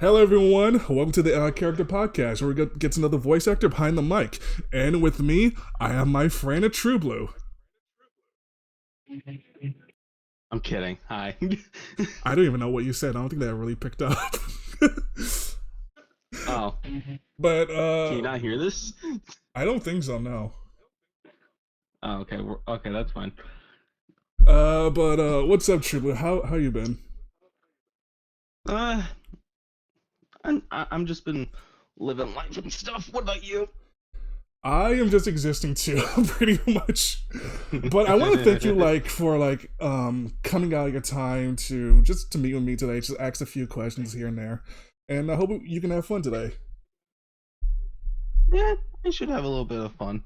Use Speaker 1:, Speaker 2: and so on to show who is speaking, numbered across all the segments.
Speaker 1: Hello, everyone. Welcome to the Character Podcast, where we get to know the voice actor behind the mic. And with me, I have my friend Tru-Blu.
Speaker 2: I'm kidding. Hi.
Speaker 1: I don't even know what you said. I don't think that really picked up.
Speaker 2: Oh,
Speaker 1: But
Speaker 2: can you not hear this?
Speaker 1: I don't think so. No.
Speaker 2: Oh, okay. Okay, that's fine.
Speaker 1: But what's up, Tru-Blu? How you been?
Speaker 2: I'm just been living life and stuff. What about you?
Speaker 1: I am just existing too, pretty much. But I want to thank you, for coming out of your time to meet with me today. Just ask a few questions here and there, and I hope you can have fun today.
Speaker 2: Yeah, I should have a little bit of fun.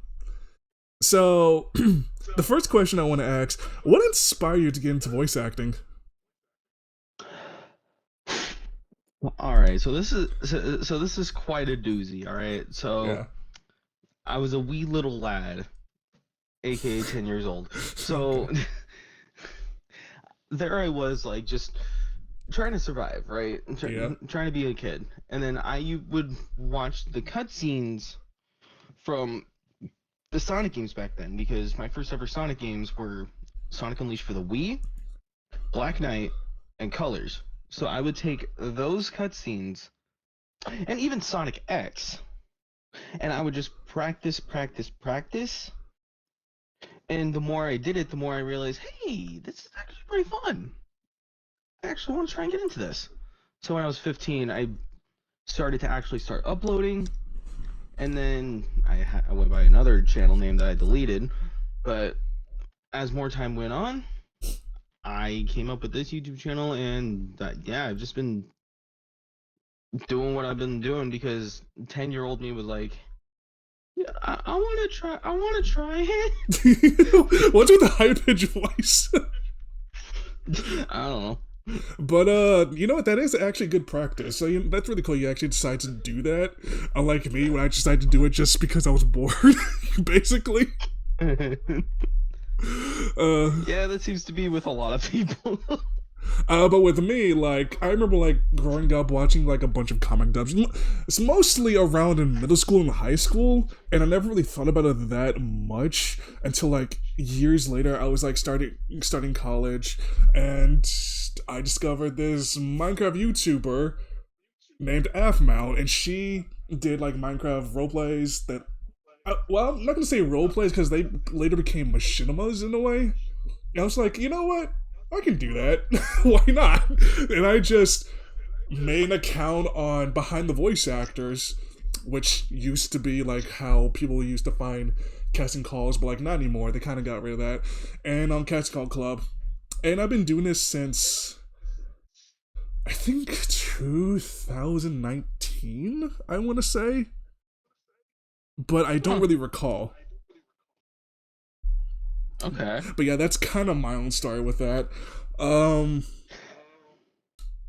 Speaker 1: So, the first question I want to ask: what inspired you to get into voice acting?
Speaker 2: Well, all right, so this is quite a doozy. All right, so
Speaker 1: Yeah.
Speaker 2: I was a wee little lad, aka 10 years old. So
Speaker 1: Okay.
Speaker 2: there I was, like, just trying to survive, right?
Speaker 1: Yeah.
Speaker 2: Trying to be a kid, and then I would watch the cutscenes from the Sonic games back then, because my first ever Sonic games were Sonic Unleashed for the Wii, Black Knight, and Colors. So I would take those cutscenes, and even Sonic X, and I would just practice. And the more I did it, the more I realized, hey, this is actually pretty fun. I actually want to try and get into this. So when I was 15, I started to actually start uploading, and then I went by another channel name that I deleted. But as more time went on, I came up with this YouTube channel, and I've just been doing what I've been doing because 10-year-old me was like, yeah, I want to try it.
Speaker 1: What's with the high pitched voice?
Speaker 2: I don't know.
Speaker 1: But you know what? That is actually good practice. So that's really cool. You actually decided to do that. Unlike me, when I decided to do it just because I was bored, basically.
Speaker 2: Yeah, that seems to be with a lot of people.
Speaker 1: But with me, like, I remember, like, growing up watching, like, a bunch of comic dubs. It's mostly around in middle school and high school, and I never really thought about it that much until, like, years later. I was, like, starting college, and I discovered this Minecraft YouTuber named Afmount, and she did, like, Minecraft roleplays that... well, I'm not gonna say roleplays, because they later became machinimas in a way. And I was like, you know what? I can do that. Why not? And I just made an account on Behind the Voice Actors, which used to be like how people used to find casting calls, but like not anymore. They kind of got rid of that. And on Casting Call Club. And I've been doing this since, I think, 2019, I want to say. But I don't really recall.
Speaker 2: Okay.
Speaker 1: But yeah, that's kind of my own story with that.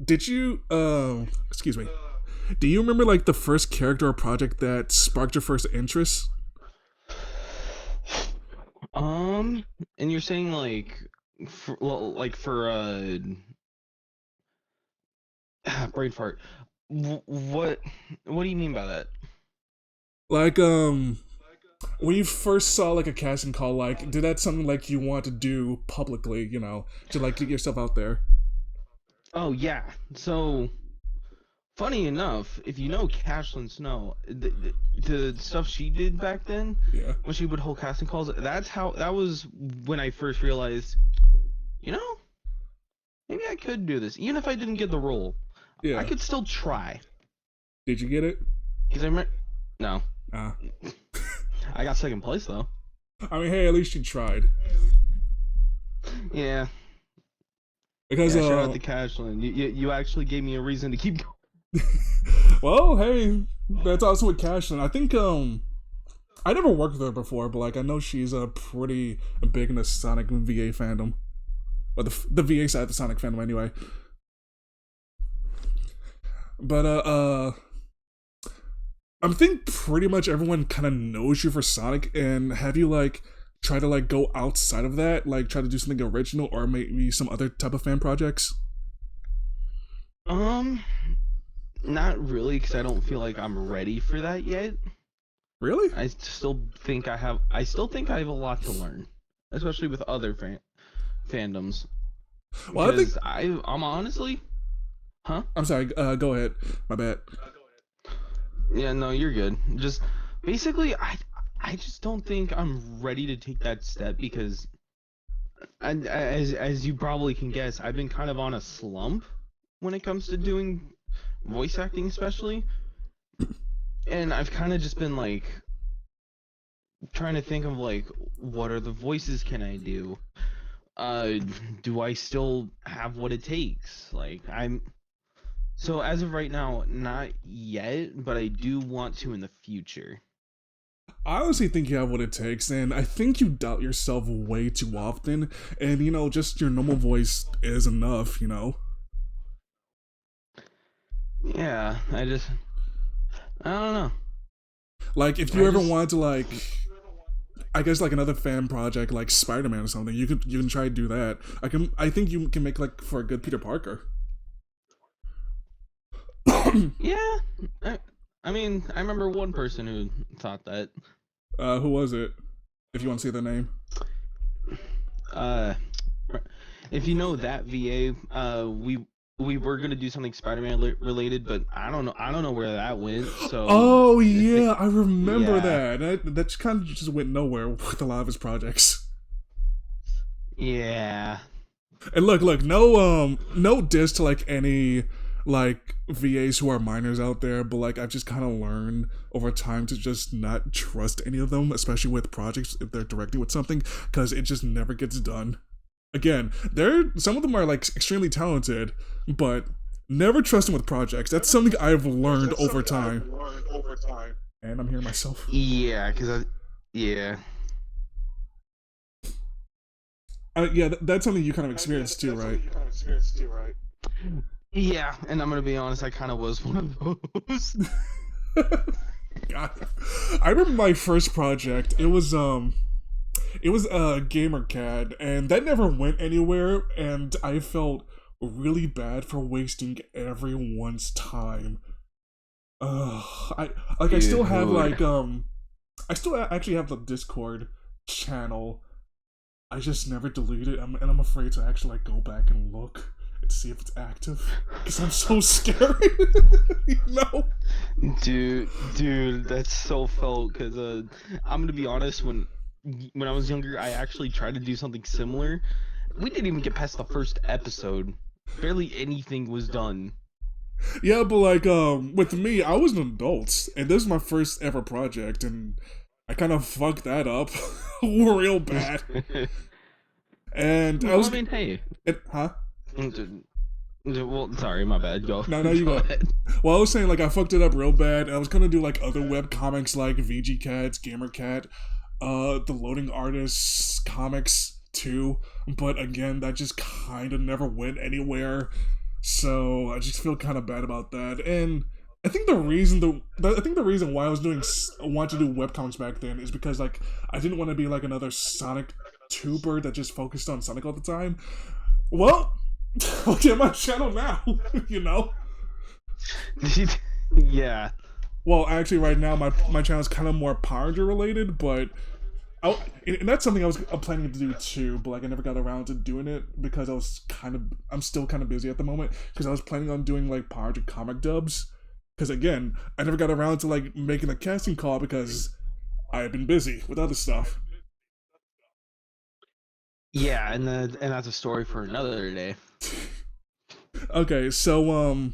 Speaker 1: Did you, excuse me, do you remember like the first character or project that sparked your first interest?
Speaker 2: And you're saying like, brain fart. What do you mean by that?
Speaker 1: Like, when you first saw like a casting call, like, did that something like you want to do publicly, to like get yourself out there?
Speaker 2: Oh yeah. So funny enough, if you know Cashlyn Snow, the stuff she did back then,
Speaker 1: Yeah.
Speaker 2: when she would hold casting calls, that was when I first realized, maybe I could do this, even if I didn't get the role.
Speaker 1: Yeah.
Speaker 2: I could still try.
Speaker 1: Did you get it?
Speaker 2: Because no.
Speaker 1: Ah.
Speaker 2: I got second place though.
Speaker 1: I mean, hey, at least you tried.
Speaker 2: Yeah.
Speaker 1: Because
Speaker 2: shout out to Cashlyn. You actually gave me a reason to keep going.
Speaker 1: Well, hey, that's also with Cashlyn. I think I never worked with her before, but like I know she's pretty big in the Sonic VA fandom, or the VA side of the Sonic fandom anyway. But I think pretty much everyone kind of knows you for Sonic, and have you like try to like go outside of that, like try to do something original or maybe some other type of fan projects?
Speaker 2: Not really, because I don't feel like I'm ready for that yet.
Speaker 1: Really?
Speaker 2: I still think I have a lot to learn, especially with other fandoms.
Speaker 1: Well, I think.
Speaker 2: Because I'm honestly, huh?
Speaker 1: I'm sorry. Go ahead. My bad.
Speaker 2: Yeah, no, you're good. Just basically, I just don't think I'm ready to take that step because, and as you probably can guess, I've been kind of on a slump when it comes to doing voice acting, especially, and I've kind of just been like trying to think of like what are the voices can I do? Uh, do I still have what it takes? Like so as of right now, not yet, but I do want to in the future.
Speaker 1: I honestly think you have what it takes, and I think you doubt yourself way too often. And just your normal voice is enough.
Speaker 2: Yeah, I don't know.
Speaker 1: Like if you
Speaker 2: I
Speaker 1: ever
Speaker 2: just
Speaker 1: wanted to I guess like another fan project like Spider-Man or something, you can try to do that. I think you can make like for a good Peter Parker.
Speaker 2: yeah. I, I mean, I remember one person who thought that.
Speaker 1: Who was it? If you want to say their name.
Speaker 2: Uh, if you know that VA, we were gonna do something Spider-Man related, but I don't know where that went. So,
Speaker 1: Oh yeah, I remember
Speaker 2: yeah,
Speaker 1: that. That kind of just went nowhere with a lot of his projects.
Speaker 2: yeah,
Speaker 1: And look, no diss to like any like VAs who are minors out there, but like I've just kind of learned over time to just not trust any of them, especially with projects if they're directing with something, because it just never gets done. Again, some of them are like extremely talented, but never trust them with projects. That's something I've learned over time. And I'm hearing myself.
Speaker 2: yeah, yeah,
Speaker 1: Yeah, that's something you kind of experienced too, right?
Speaker 2: yeah. And I'm gonna be honest, I kind of was one of those.
Speaker 1: God. I remember my first project. It was a gamer CAD, and that never went anywhere. And I felt really bad for wasting everyone's time. I still have
Speaker 2: Dude.
Speaker 1: I still actually have the Discord channel. I just never deleted it, and I'm afraid to actually like go back and look and see if it's active because I'm so scared. you know.
Speaker 2: Dude, that's so felt because I'm gonna be honest. When I was younger, I actually tried to do something similar. We didn't even get past the first episode. Barely anything was done.
Speaker 1: Yeah, but like with me, I was an adult, and this is my first ever project, and I kind of fucked that up real bad. And I
Speaker 2: Well, I
Speaker 1: was,
Speaker 2: mean, hey.
Speaker 1: huh?
Speaker 2: Well, sorry, my bad. Go.
Speaker 1: No, you
Speaker 2: Go
Speaker 1: go.
Speaker 2: ahead.
Speaker 1: Well, I was saying like I fucked it up real bad. And I was gonna do like other web comics like VG Cats, Gamer Cat, the Loading Artists comics too. But again, that just kind of never went anywhere. So I just feel kind of bad about that. And I think the reason why I was want to do webcomics back then is because like I didn't want to be like another Sonic tuber that just focused on Sonic all the time. Well, look at my channel now, you know.
Speaker 2: Yeah.
Speaker 1: Well, actually, right now my channel is kind of more Power Ranger related, but and that's something I was planning to do too, but like I never got around to doing it because I'm still kind of busy at the moment because I was planning on doing like Power Ranger comic dubs. Because again, I never got around to like making a casting call because I have been busy with other stuff.
Speaker 2: Yeah, and that's a story for another day.
Speaker 1: Okay, so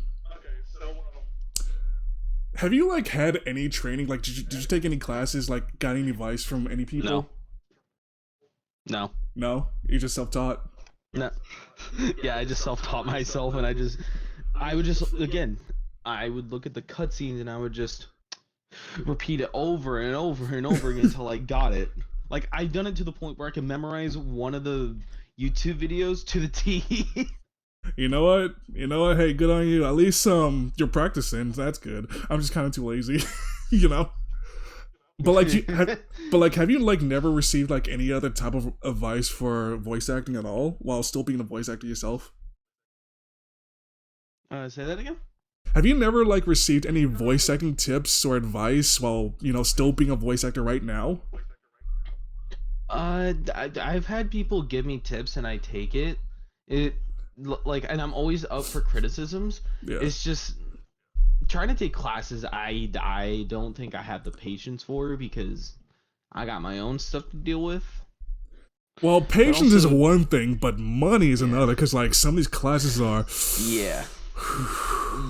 Speaker 1: have you like had any training? Like, did you take any classes? Like, got any advice from any
Speaker 2: No.
Speaker 1: people?
Speaker 2: No.
Speaker 1: No, you just self-taught.
Speaker 2: No. Yeah, I just self-taught myself, and I would just again, I would look at the cutscenes and I would just repeat it over and over and over again until I got it. Like I've done it to the point where I can memorize one of the YouTube videos to the T.
Speaker 1: You know what? You know what? Hey, good on you. At least you're practicing. That's good. I'm just kind of too lazy, you know. But like, have you like never received like any other type of advice for voice acting at all while still being a voice actor yourself?
Speaker 2: Say that again.
Speaker 1: Have you never like received any voice acting tips or advice while still being a voice actor right now?
Speaker 2: I've had people give me tips and I take it. It like, and I'm always up for criticisms.
Speaker 1: Yeah.
Speaker 2: It's just trying to take classes. I don't think I have the patience for, because I got my own stuff to deal with.
Speaker 1: Well,
Speaker 2: But
Speaker 1: patience is
Speaker 2: also,
Speaker 1: one thing, but money is
Speaker 2: yeah,
Speaker 1: another. Because like some of these classes are,
Speaker 2: yeah,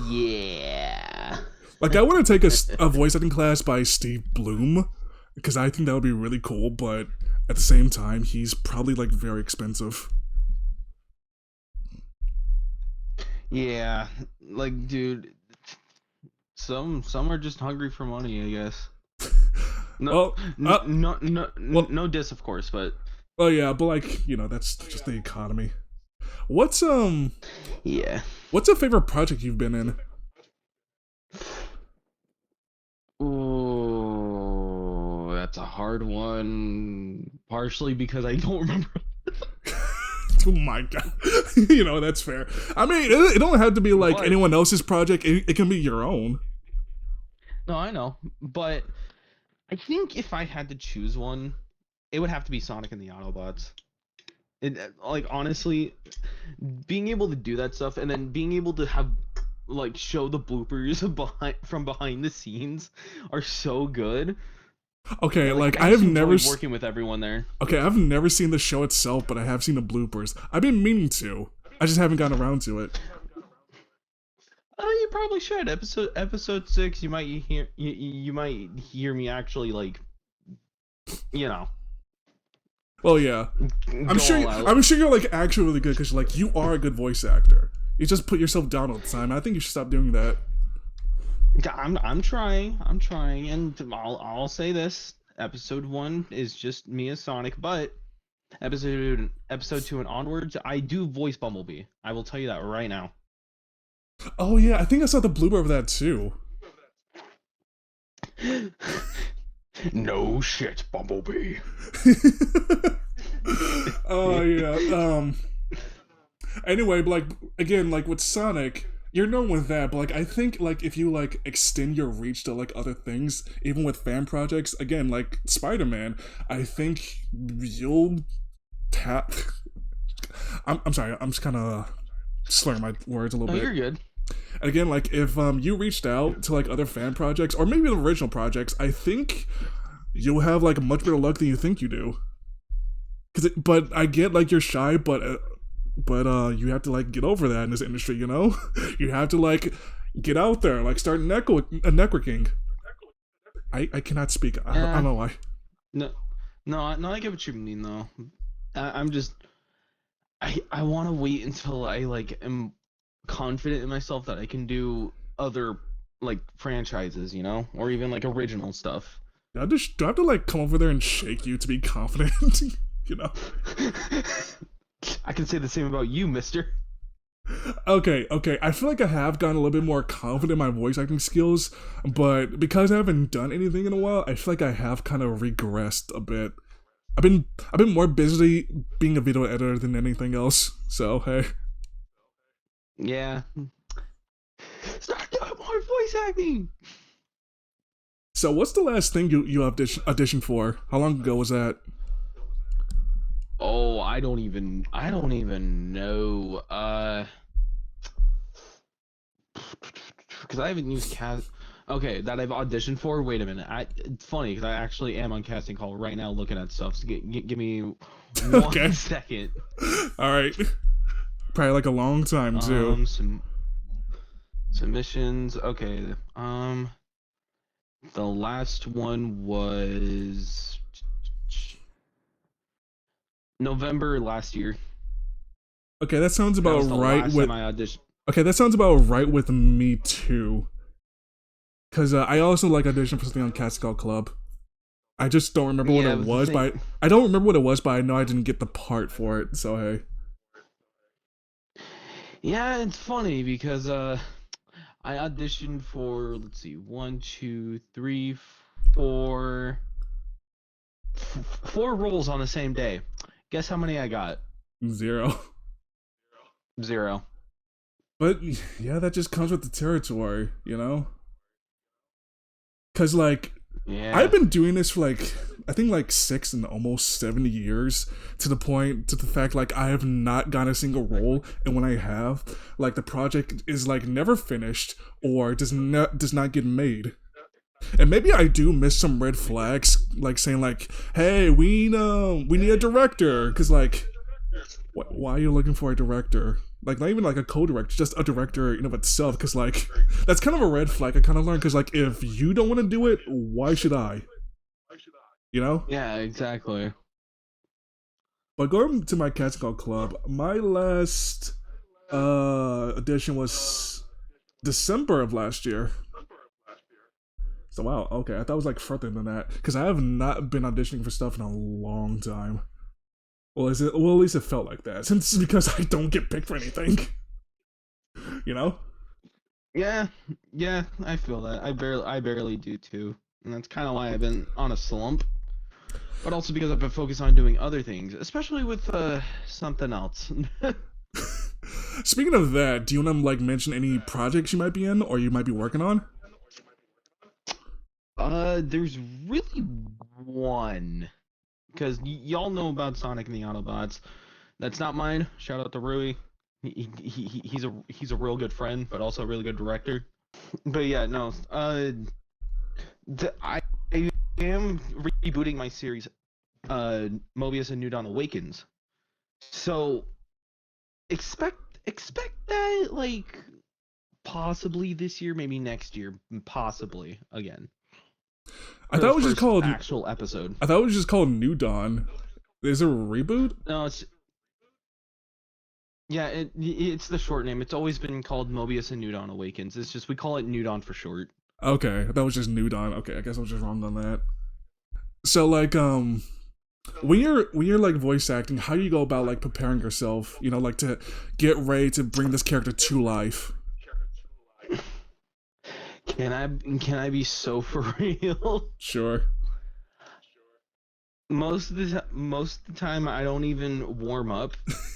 Speaker 2: yeah.
Speaker 1: like I want to take a voice acting class by Steve Bloom because I think that would be really cool. But at the same time, he's probably like very expensive.
Speaker 2: Yeah, like, dude, some are just hungry for money, I guess. No,
Speaker 1: Well, well,
Speaker 2: no diss, of course, but
Speaker 1: well, yeah, but like that's just the economy. What's
Speaker 2: yeah.
Speaker 1: what's a favorite project you've been in?
Speaker 2: Oh, that's a hard one. Partially because I don't remember.
Speaker 1: Oh my god, that's fair. I mean, it don't have to be like
Speaker 2: But
Speaker 1: anyone else's project. It can be your own.
Speaker 2: no, I know. But I think if I had to choose one, it would have to be Sonic and the Autobots. It, like, honestly, being able to do that stuff and then being able to have, like, show the bloopers behind the scenes are so good.
Speaker 1: Okay,
Speaker 2: And like,
Speaker 1: like
Speaker 2: I
Speaker 1: I have
Speaker 2: just
Speaker 1: never.
Speaker 2: enjoyed working with everyone there.
Speaker 1: Okay, I've never seen the show itself, but I have seen the bloopers. I've been meaning to. I just haven't gotten around to it.
Speaker 2: You probably should. Episode 6, you might you might hear me actually, like, you know,
Speaker 1: Well, yeah, I'm
Speaker 2: go
Speaker 1: sure.
Speaker 2: all out.
Speaker 1: I'm sure you're like actually really good because like you are a good voice actor. You just put yourself down all the time. I think you should stop doing that.
Speaker 2: I'm trying. I'm trying, and I'll say this: episode 1 is just me as Sonic, but episode 2 and onwards, I do voice Bumblebee. I will tell you that right now.
Speaker 1: Oh yeah, I think I saw the blooper of that too.
Speaker 2: No shit, Bumblebee.
Speaker 1: Oh yeah. Anyway, but like again, like with Sonic, you're known with that, but like I think like if you like extend your reach to like other things, even with fan projects, again like Spider-Man, I think you'll tap. I'm sorry, I'm just kind of slurring my words a little
Speaker 2: No,
Speaker 1: bit.
Speaker 2: you're good.
Speaker 1: Again, like if you reached out to like other fan projects or maybe the original projects, I think you'll have like much better luck than you think you do. But I get like you're shy, but you have to like get over that in this industry. You have to like get out there, like start networking. I cannot speak. I don't know why.
Speaker 2: No, no, I get what you mean though. I'm just, I want to wait until I like am confident in myself that I can do other, like, franchises, or even like original stuff.
Speaker 1: Do I have to like come over there and shake you to be confident? you know.
Speaker 2: I can say the same about you, mister.
Speaker 1: Okay. I feel like I have gotten a little bit more confident in my voice acting skills, but because I haven't done anything in a while, I feel like I have kind of regressed a bit. I've been more busy being a video editor than anything else. So hey.
Speaker 2: Yeah. Start doing more voice acting.
Speaker 1: So what's the last thing you auditioned for? How long ago was that?
Speaker 2: Oh, I don't even know. Because I haven't used cast. Okay, that I've auditioned for. Wait a minute. It's funny because I actually am on casting call right now, looking at stuff. So give me
Speaker 1: Okay.
Speaker 2: 1 second.
Speaker 1: All right. Probably like a long time too.
Speaker 2: Some submissions. Okay. The last one was November last year.
Speaker 1: Okay, that sounds
Speaker 2: That
Speaker 1: about
Speaker 2: was the
Speaker 1: right
Speaker 2: last
Speaker 1: with.
Speaker 2: time I auditioned.
Speaker 1: Okay, that sounds about right with me too. Cause I also like auditioned for something on Casting Call Club. I just don't remember what
Speaker 2: Yeah,
Speaker 1: it
Speaker 2: but
Speaker 1: was, but I don't remember what it was, but I know I didn't get the part for it. So hey.
Speaker 2: Yeah, it's funny because I auditioned for, let's see, one, two, three, four, four roles on the same day. Guess how many I got?
Speaker 1: 0.
Speaker 2: 0.
Speaker 1: But yeah, that just comes with the territory, you know? Cause like
Speaker 2: Yeah.
Speaker 1: I've been doing this for like I think like 6 and almost 7 years to the fact like I have not gotten a single role, and when I have, like the project is like never finished or does not get made. And maybe I do miss some red flags, like saying like, "Hey, we need a director," because like, why are you looking for a director? Like not even like a co-director, just a director in of itself. Because like that's kind of a red flag I kind of learned. Because like if you don't want to do it, why should I? You know.
Speaker 2: Yeah, exactly.
Speaker 1: But going to my Cats Call Club, my last edition was December of last year. So wow, okay, I thought it was like further than that because I have not been auditioning for stuff in a long time. Well, is it? Well, at least it felt like that since because I don't get picked for anything. You know?
Speaker 2: Yeah, yeah, I feel that. I barely do too, and that's kind of why I've been on a slump. But also because I've been focused on doing other things, especially with something else.
Speaker 1: Speaking of that, do you want to like mention any projects you might be in or you might be working on?
Speaker 2: There's really one because y'all know about Sonic and the Autobots. That's not mine. Shout out to Rui. He's a real good friend, but also a really good director. But yeah, no. I am rebooting my series, Mobius and New Dawn Awakens. So expect expect that like possibly this year, maybe next year, possibly again
Speaker 1: I
Speaker 2: for
Speaker 1: thought
Speaker 2: the
Speaker 1: it was just
Speaker 2: first
Speaker 1: called.
Speaker 2: actual episode.
Speaker 1: I thought it was just called New Dawn. Is it a reboot?
Speaker 2: No, yeah, it's the short name. It's always been called Mobius and New Dawn Awakens. It's just we call it New Dawn for short.
Speaker 1: Okay, that was just New Dawn. Okay, I guess I was just wrong on that. So like when you're like voice acting, how do you go about like preparing yourself? You know, like to get ready to bring this character to life.
Speaker 2: Can I be so for real?
Speaker 1: Sure.
Speaker 2: Most of the time I don't even warm up.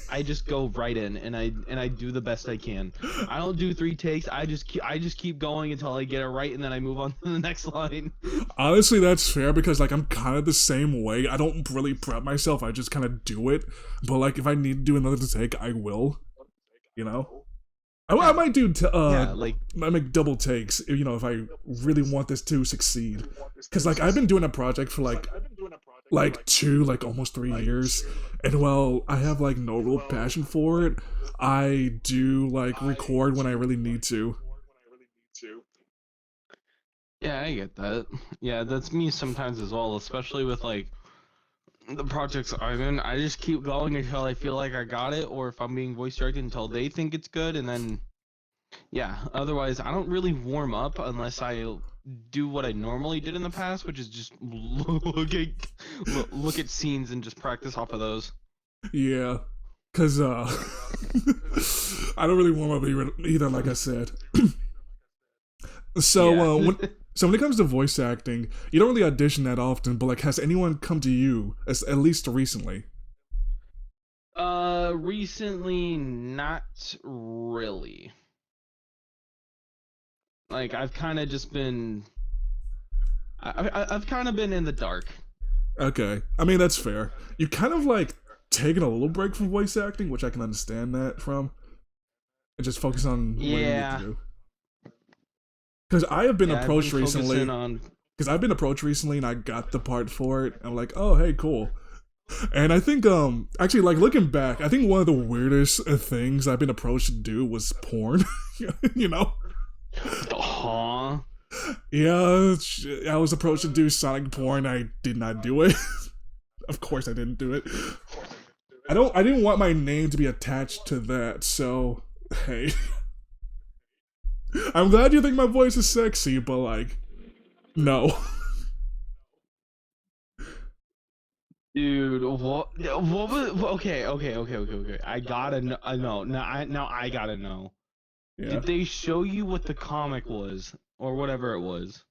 Speaker 2: I just go right in and I do the best I can. I don't do 3 takes. I just keep going until I get it right and then I move on to the next line.
Speaker 1: Honestly, that's fair because like I'm kind of the same way. I don't really prep myself. I just kind of do it. But like if I need to do another take, I will. You know. I
Speaker 2: Yeah.
Speaker 1: might do
Speaker 2: Yeah, like
Speaker 1: I make double takes. You know, if I really want this to succeed. Because like I've been doing a project for like 2 like almost 3 years, and while I have like no real passion for it, I do like record when I really need to.
Speaker 2: yeah, I get that. Yeah, that's me sometimes as well, especially with like the projects I'm in. I just keep going until I feel like I got it, or if I'm being voice directed until they think it's good, and then yeah. Otherwise, I don't really warm up unless I do what I normally did in the past, which is just look at scenes and just practice off of those.
Speaker 1: Yeah, because I don't really warm up either, like I said. So
Speaker 2: Yeah.
Speaker 1: when it comes to voice acting, you don't really audition that often, but like has anyone come to you at least recently?
Speaker 2: Recently, not really. Like I've kind of just been, I've kind of been in the dark.
Speaker 1: Okay, I mean that's fair. You kind of like taking a little break from voice acting, which I can understand that from, and just focus on what you need to
Speaker 2: Yeah.
Speaker 1: do. Because I have been
Speaker 2: Yeah, I've been
Speaker 1: approached
Speaker 2: focusing
Speaker 1: recently.
Speaker 2: on.
Speaker 1: Because I've been approached recently, and I got the part for it. I'm like, oh hey, cool. And I think actually like looking back, I think one of the weirdest things I've been approached to do was porn. You know.
Speaker 2: Huh?
Speaker 1: Yeah, I was approached to do Sonic porn. I did not do it. Of course, I didn't do it. I didn't want my name to be attached to that. So hey, I'm glad you think my voice is sexy, but like, no.
Speaker 2: Dude, what was okay. I gotta know. I know. Now I gotta know.
Speaker 1: Yeah,
Speaker 2: Did they show you what the comic was or whatever it was?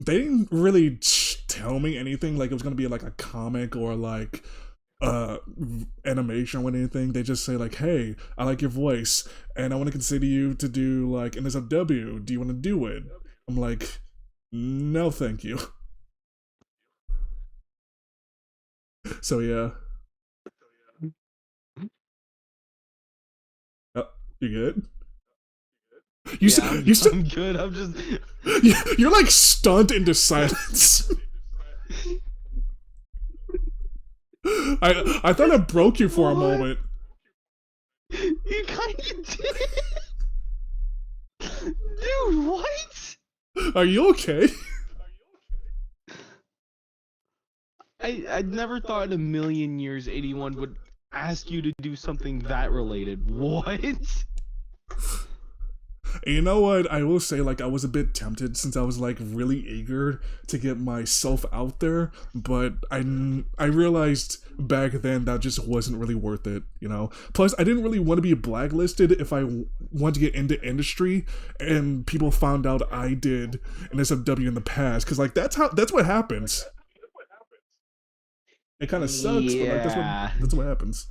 Speaker 1: they didn't really tell me anything. Like it was gonna be like a comic or like animation or anything. They just say like, "Hey, I like your voice, and I want to consider you to do like an SFW. Do you want to do it?" I'm like, "No, thank you." So yeah, oh, you good? You
Speaker 2: Yeah,
Speaker 1: said you said
Speaker 2: I'm good. I'm just.
Speaker 1: you're like stunned into silence. I thought I broke you for a
Speaker 2: What?
Speaker 1: moment.
Speaker 2: You kind of did. Dude, what?
Speaker 1: Are you okay?
Speaker 2: I never thought in a million years 81 would ask you to do something that related. What?
Speaker 1: And you know what? I will say, like, I was a bit tempted since I was like really eager to get myself out there, but I realized back then that just wasn't really worth it, you know. Plus, I didn't really want to be blacklisted if I wanted to get into industry, and people found out I did an SFW in the past, because like that's what happens. It kind of sucks, but like
Speaker 2: Yeah.
Speaker 1: that's what happens.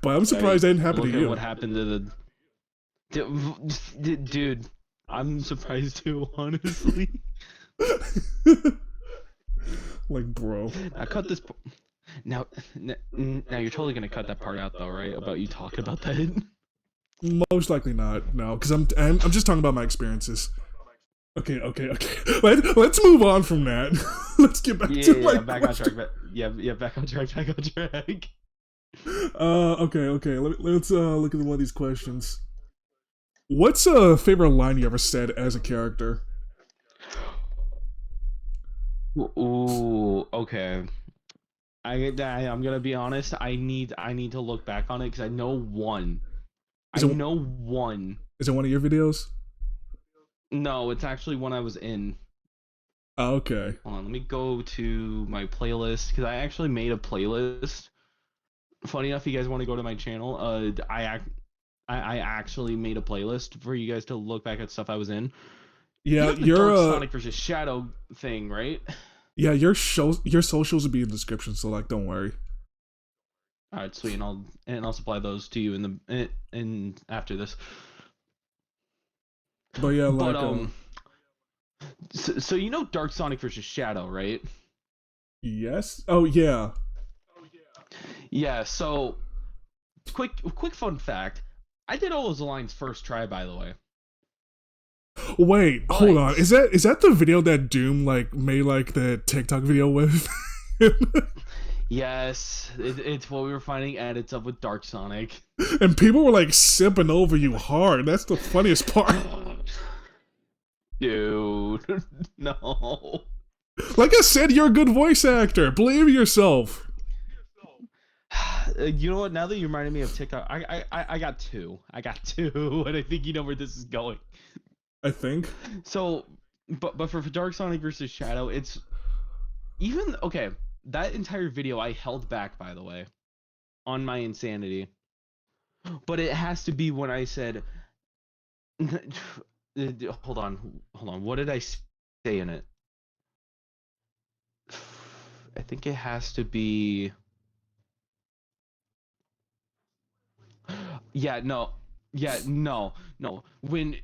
Speaker 1: But I'm
Speaker 2: Right.
Speaker 1: surprised that didn't happen to
Speaker 2: Look at what
Speaker 1: you.
Speaker 2: happened to the. Dude, I'm surprised too, honestly.
Speaker 1: Like, bro.
Speaker 2: I cut this. Now, now you're totally gonna cut that part out though, right? About you talking about that.
Speaker 1: Most likely not. No, because I'm just talking about my experiences. Okay, okay, okay. Let's move on from that. Let's get back
Speaker 2: Yeah,
Speaker 1: to
Speaker 2: yeah,
Speaker 1: my
Speaker 2: yeah, back on
Speaker 1: question.
Speaker 2: track. Yeah, back on track. Back on track.
Speaker 1: Okay, okay. Let's look at one of these questions. What's a favorite line you ever said as a character?
Speaker 2: Ooh, okay. I'm gonna be honest. I need to look back on it because I know one.
Speaker 1: Is
Speaker 2: I
Speaker 1: it
Speaker 2: know one.
Speaker 1: is it one of your videos?
Speaker 2: No, it's actually one I was in.
Speaker 1: Oh, okay.
Speaker 2: Hold on, let me go to my playlist because I actually made a playlist. Funny enough, you guys want to go to my channel? I actually made a playlist for you guys to look back at stuff I was in. You
Speaker 1: Yeah,
Speaker 2: know the Dark Sonic versus Shadow thing, right?
Speaker 1: your socials will be in the description, so like don't worry.
Speaker 2: All right, sweet, and I'll supply those to you in after this.
Speaker 1: But yeah,
Speaker 2: But
Speaker 1: like
Speaker 2: so you know Dark Sonic versus Shadow, right?
Speaker 1: yes. Oh yeah.
Speaker 2: Yeah. So quick fun fact: I did all those lines first try, by the way.
Speaker 1: Wait, hold on.
Speaker 2: But
Speaker 1: Is that the video that Doom like made like the TikTok video with?
Speaker 2: yes, it's what we were finding edits of with Dark Sonic.
Speaker 1: And people were like sipping over you hard. That's the funniest part.
Speaker 2: Dude, no.
Speaker 1: Like I said, you're a good voice actor. Believe in yourself.
Speaker 2: You know what? Now that you reminded me of TikTok, I got two. I got two, and I think you know where this is going.
Speaker 1: I think.
Speaker 2: So, but for Dark Sonic versus Shadow, it's even okay. That entire video I held back, by the way, on my insanity. But it has to be when I said, hold on. What did I say in it? I think it has to be. Yeah, no. Yeah, no, no. When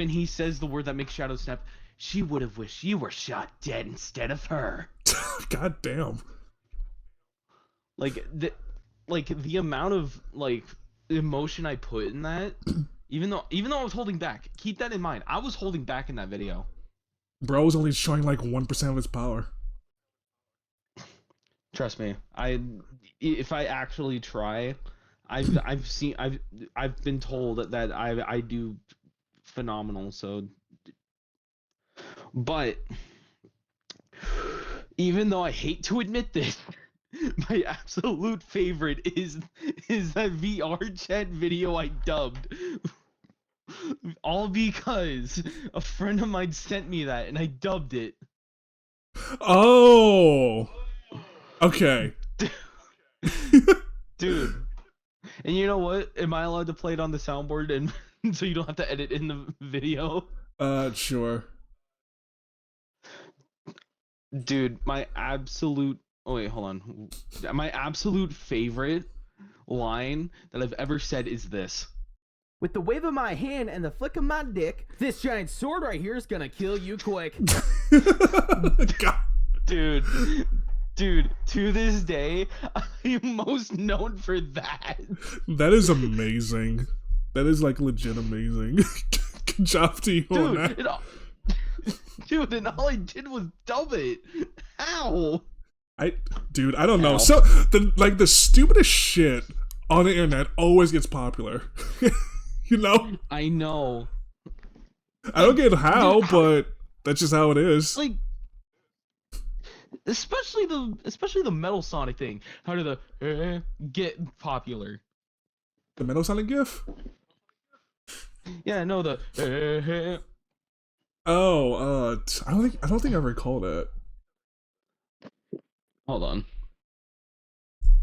Speaker 2: he says the word that makes Shadow snap, she would have wished you were shot dead instead of her.
Speaker 1: God damn.
Speaker 2: Like the amount of like emotion I put in that, even though I was holding back. Keep that in mind. I was holding back in that video.
Speaker 1: Bro was only showing like 1% of his power.
Speaker 2: Trust me. If I actually try, I've been told that I do phenomenal. So, but even though I hate to admit this, my absolute favorite is that VR chat video I dubbed. All because a friend of mine sent me that and I dubbed it.
Speaker 1: Oh. Okay.
Speaker 2: Dude. And you know what? Am I allowed to play it on the soundboard and so you don't have to edit in the video?
Speaker 1: Sure.
Speaker 2: Dude, my absolute Oh wait, hold on. My absolute favorite line that I've ever said is this.
Speaker 3: With the wave of my hand and the flick of my dick, this giant sword right here is gonna kill you quick.
Speaker 1: God.
Speaker 2: Dude, to this day, I'm most known for that.
Speaker 1: That is amazing. That is like legit amazing. Good job to you on that.
Speaker 2: Dude, and all I did was dub it. How?
Speaker 1: I don't know.
Speaker 2: Ow.
Speaker 1: So the stupidest shit on the internet always gets popular. You know?
Speaker 2: I know.
Speaker 1: I don't get how,
Speaker 2: Dude,
Speaker 1: but that's just how it is.
Speaker 2: Like, especially the Metal Sonic thing. How did the get popular?
Speaker 1: The Metal Sonic GIF?
Speaker 2: Yeah, no, the
Speaker 1: Oh, I don't think I recall that.
Speaker 2: hold on.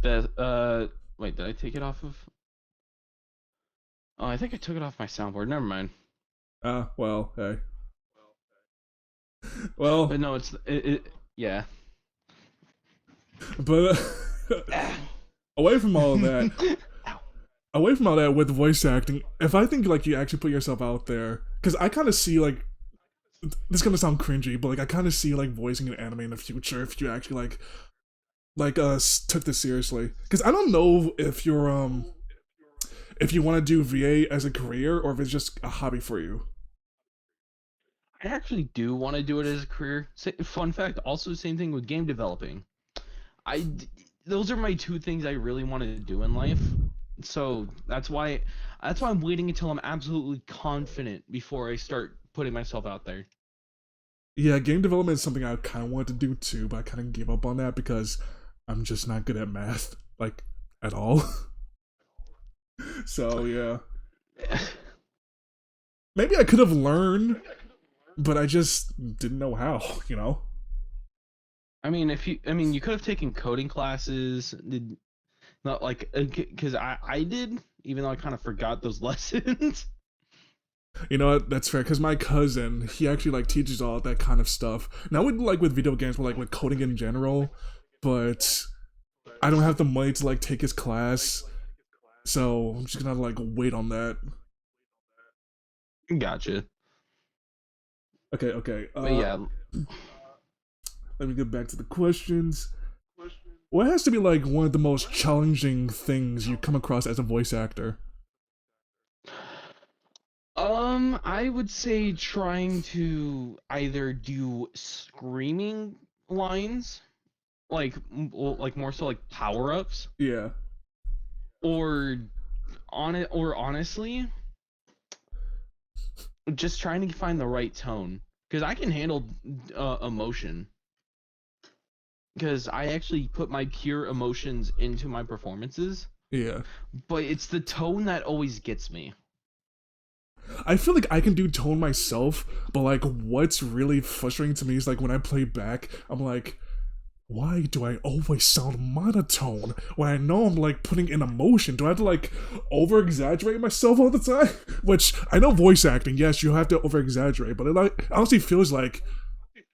Speaker 2: The wait, did I take it off of? Oh, I think I took it off my soundboard. Never mind.
Speaker 1: Well, hey. Well,
Speaker 2: But no, yeah.
Speaker 1: but away from all of that, away from all that with voice acting, if I think like you actually put yourself out there, because I kind of see like, this is gonna sound cringy, but like I kind of see like voicing an anime in the future if you actually took this seriously. Because I don't know if you're if you want to do VA as a career or if it's just a hobby for you.
Speaker 2: I actually do want to do it as a career. Fun fact, also same thing with game developing. Those are my two things I really want to do in life. So that's why I'm waiting until I'm absolutely confident before I start putting myself out there.
Speaker 1: Yeah, game development is something I kind of wanted to do too, but I kind of gave up on that because I'm just not good at math, like, at all. So, yeah. Maybe I could have learned, but I just didn't know how, you know?
Speaker 2: I mean, you could have taken coding classes, not like, because I did, even though I kind of forgot those lessons.
Speaker 1: You know what? That's fair, because my cousin, he actually, like, teaches all that kind of stuff. Not with video games, but, like, with coding in general, but I don't have the money to, like, take his class, so I'm just gonna, like, wait on that.
Speaker 2: Gotcha.
Speaker 1: Okay.
Speaker 2: But yeah.
Speaker 1: Let me get back to the questions. What has to be like one of the most challenging things you come across as a voice actor?
Speaker 2: I would say trying to either do screaming lines, like more so like power-ups,
Speaker 1: Yeah.
Speaker 2: or honestly, just trying to find the right tone. Because I can handle emotion. Because I actually put my pure emotions into my performances.
Speaker 1: Yeah.
Speaker 2: But it's the tone that always gets me.
Speaker 1: I feel like I can do tone myself, but like what's really frustrating to me is like when I play back, I'm like, why do I always sound monotone when I know I'm like putting in emotion? Do I have to like over exaggerate myself all the time? Which I know voice acting, yes, you have to over exaggerate, but it like honestly feels like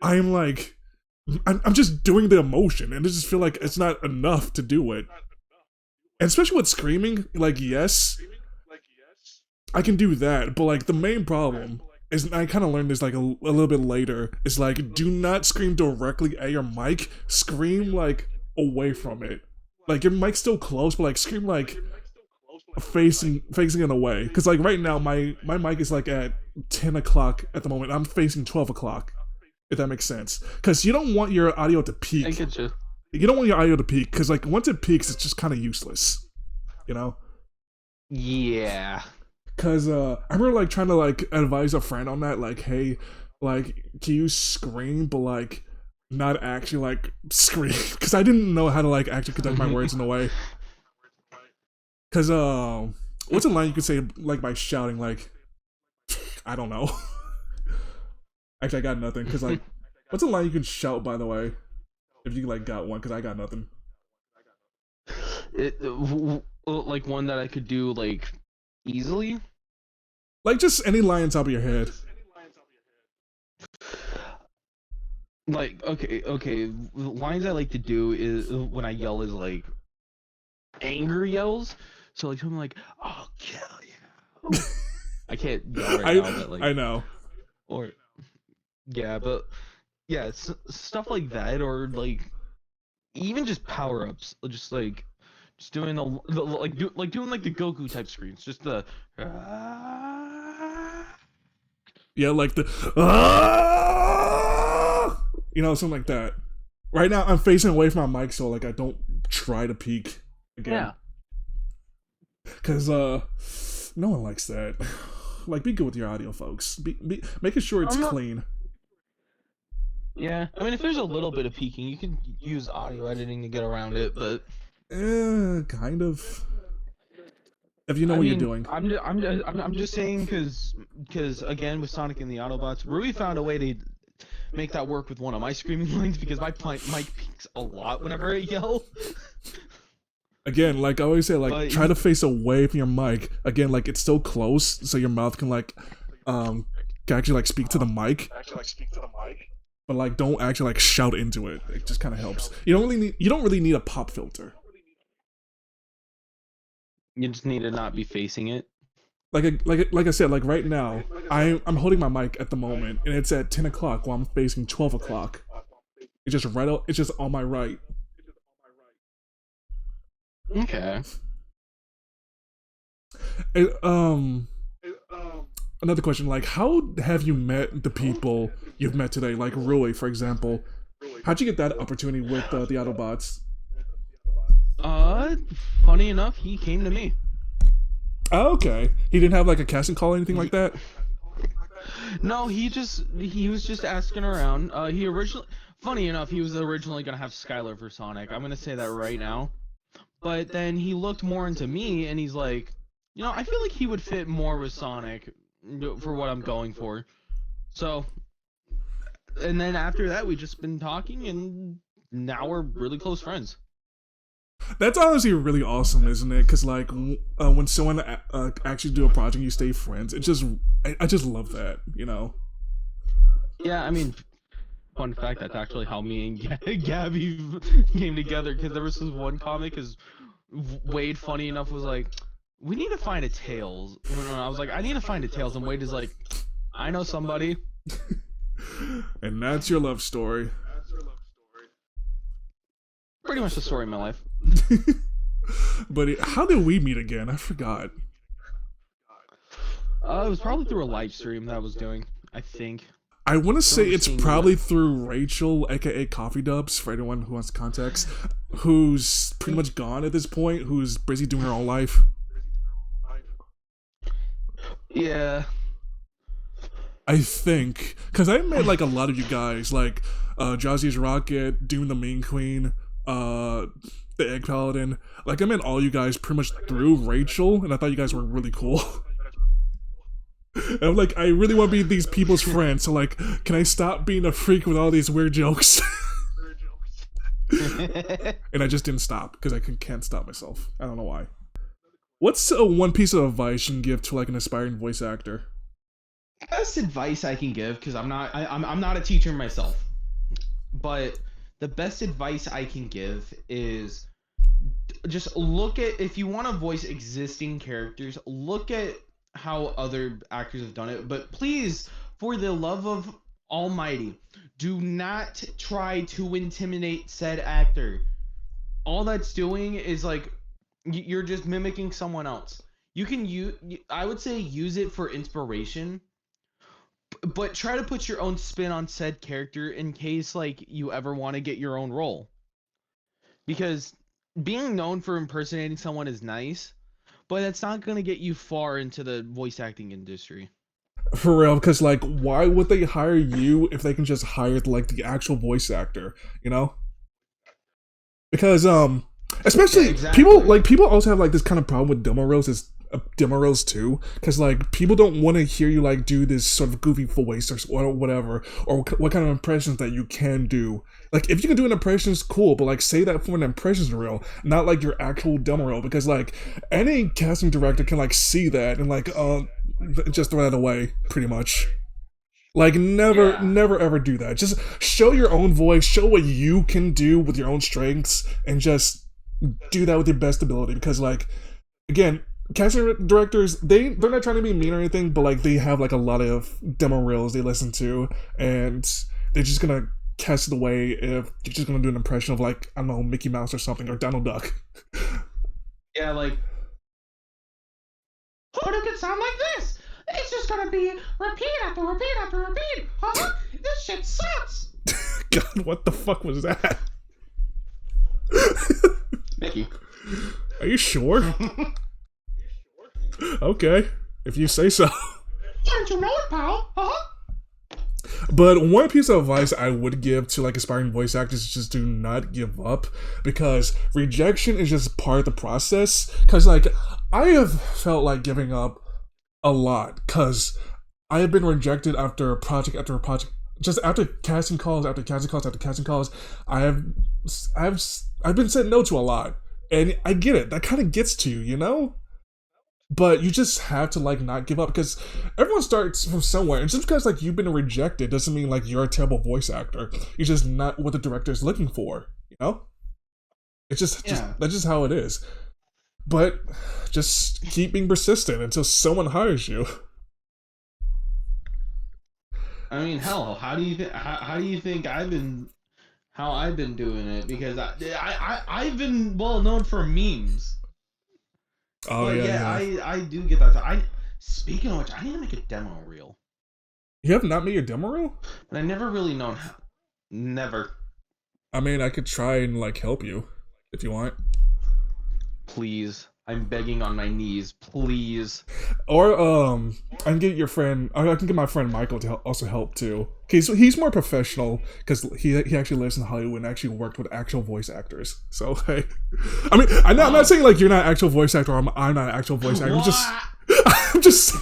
Speaker 1: I'm like I'm just doing the emotion, and I just feel like it's not enough to do it. And especially with screaming, like yes, I can do that, but like the main problem is, I kind of learned this like a little bit later, is like do not scream directly at your mic, scream like away from it. Like your mic's still close, but like scream like facing it away. Cause like right now my mic is like at 10 o'clock at the moment. I'm facing 12 o'clock, if that makes sense. Cause you don't want your audio to peak.
Speaker 2: I get you.
Speaker 1: You don't want your audio to peak, cause like once it peaks, it's just kind of useless, you know?
Speaker 2: Yeah.
Speaker 1: Cause I remember like trying to like advise a friend on that, like, hey, like, can you scream, but like not actually like scream? Cause I didn't know how to like actually conduct my words in a way. Cause what's a line you could say like by shouting? Like, I don't know. Actually, I got nothing. Cause like, what's a line you can shout, by the way? If you like got one, cause I got nothing.
Speaker 2: Like one that I could do like easily.
Speaker 1: Like just any line on top of your head.
Speaker 2: Like, okay, the lines I like to do is when I yell is like anger yells. So like something like, "I'll kill you." I can't yell right now, but like,
Speaker 1: I know.
Speaker 2: or yeah, but yeah, stuff like that, or like even just power ups, just doing the like doing like the Goku type screams, just the.
Speaker 1: Yeah, like the ah! Something like that. Right now, I'm facing away from my mic, so like I don't try to peek again.
Speaker 2: Yeah.
Speaker 1: Cause no one likes that. Like, be good with your audio, folks. Be making sure it's clean.
Speaker 2: Yeah, I mean, if there's a little bit of peaking, you can use audio editing to get around it, but
Speaker 1: Kind of. If you know what you're doing.
Speaker 2: I'm just saying because again with Sonic and the Autobots, Rui found a way to make that work with one of my screaming lines because my mic peaks a lot whenever I yell.
Speaker 1: Again, like I always say, like
Speaker 2: But
Speaker 1: try to face away from your mic. Again, like it's so close, so your mouth can can actually like speak to the mic. But like don't actually like shout into it. It just kind of helps. You don't really need a pop filter.
Speaker 2: You just need to not be facing it.
Speaker 1: Like I said, like right now, I'm holding my mic at the moment, and it's at 10 o'clock while I'm facing 12 o'clock. It's just right out. It's just on my right.
Speaker 2: Okay.
Speaker 1: Another question, like, how have you met the people you've met today? Like Rui, for example. How'd you get that opportunity with the Autobots?
Speaker 2: Funny enough, he came to me.
Speaker 1: Oh, okay. He didn't have like a casting call or anything like that?
Speaker 2: No, he was just asking around. Funny enough, he was originally gonna have Skylar for Sonic. I'm gonna say that right now. But then he looked more into me, and he's like, I feel like he would fit more with Sonic for what I'm going for. So, and then after that, we just been talking, and now we're really close friends.
Speaker 1: That's honestly really awesome, isn't it? Because like when someone actually do a project, you stay friends. I just love that,
Speaker 2: Yeah, I mean, fun fact, that's actually how me and Gabby came together. Because there was this one comic, because Wade, funny enough, was like, "We need to find a Tails." And I was like, "I need to find a Tails," and Wade is like, "I know somebody."
Speaker 1: And that's your love story.
Speaker 2: Pretty much the story of my life.
Speaker 1: But how did we meet again? I forgot.
Speaker 2: It was probably through a live stream that I was doing, I think.
Speaker 1: I want to say it's probably through Rachel, aka Coffee Dubs, for anyone who wants context, who's pretty much gone at this point, who's busy doing her own life.
Speaker 2: Yeah.
Speaker 1: I think. Because I met like a lot of you guys, like Jazzy's Rocket, Doom the Mean Queen, the Egg Paladin. Like I met all you guys pretty much through Rachel, and I thought you guys were really cool. And I'm like, I really want to be these people's friend, so like, can I stop being a freak with all these weird jokes? And I just didn't stop, because I can't stop myself. I don't know why. What's one piece of advice you can give to like an aspiring voice actor?
Speaker 2: Best advice I can give, because I'm not a teacher myself, but the best advice I can give is just look at, if you want to voice existing characters, look at how other actors have done it, but please, for the love of almighty, do not try to intimidate said actor. All that's doing is like, you're just mimicking someone else. You can I would say use it for inspiration, but try to put your own spin on said character in case like you ever want to get your own role. Because being known for impersonating someone is nice, but it's not going to get you far into the voice acting industry.
Speaker 1: For real, because like, why would they hire you if they can just hire like the actual voice actor, Because especially people also have like this kind of problem with demo roles too, because like people don't want to hear you like do this sort of goofy voice or whatever, or what kind of impressions that you can do. Like if you can do an impression, it's cool, but like say that for an impression reel, not like your actual demo reel, because like any casting director can like see that and like just throw that away pretty much. Like, never,
Speaker 2: Yeah.
Speaker 1: never ever do that. Just show your own voice, show what you can do with your own strengths, and just do that with your best ability. Because, like, again, casting directors, they're not trying to be mean or anything, but, like, they have, like, a lot of demo reels they listen to, and they're just gonna cast it away if you're just gonna do an impression of, like, I don't know, Mickey Mouse or something, or Donald Duck.
Speaker 2: Yeah, like,
Speaker 4: But it could sound like this. It's just gonna be repeat after repeat after repeat. Huh? This shit sucks.
Speaker 1: God, what the fuck was that?
Speaker 2: Mickey.
Speaker 1: Are you sure? Okay, if you say so.
Speaker 4: Didn't you know it, pal? Huh?
Speaker 1: But one piece of advice I would give to like aspiring voice actors is just do not give up, because rejection is just part of the process. Because like I have felt like giving up a lot, because I have been rejected after project after project, just after casting calls after casting calls after casting calls. I've been said no to a lot, and I get it. That kind of gets to you, you know. But you just have to like not give up, because everyone starts from somewhere, and just because like you've been rejected doesn't mean like you're a terrible voice actor. You're just not what the director is looking for, you know. It's just that's just how it is. But just keep being persistent until someone hires you.
Speaker 2: I mean, hell, how do you think I've been doing it? Because I've been well known for memes.
Speaker 1: Oh
Speaker 2: But
Speaker 1: yeah.
Speaker 2: I do get that. Speaking of which, I need to make a demo reel,
Speaker 1: You have not made your demo reel?
Speaker 2: but I never really known how. Never.
Speaker 1: I mean, I could try and like help you if you want.
Speaker 2: Please, I'm begging on my knees. Please.
Speaker 1: Or I can get your friend. I can get my friend Michael to also help too. He's more professional because he actually lives in Hollywood and actually worked with actual voice actors. So hey, I mean, I'm not saying like you're not an actual voice actor. Or I'm not an actual voice actor. I'm just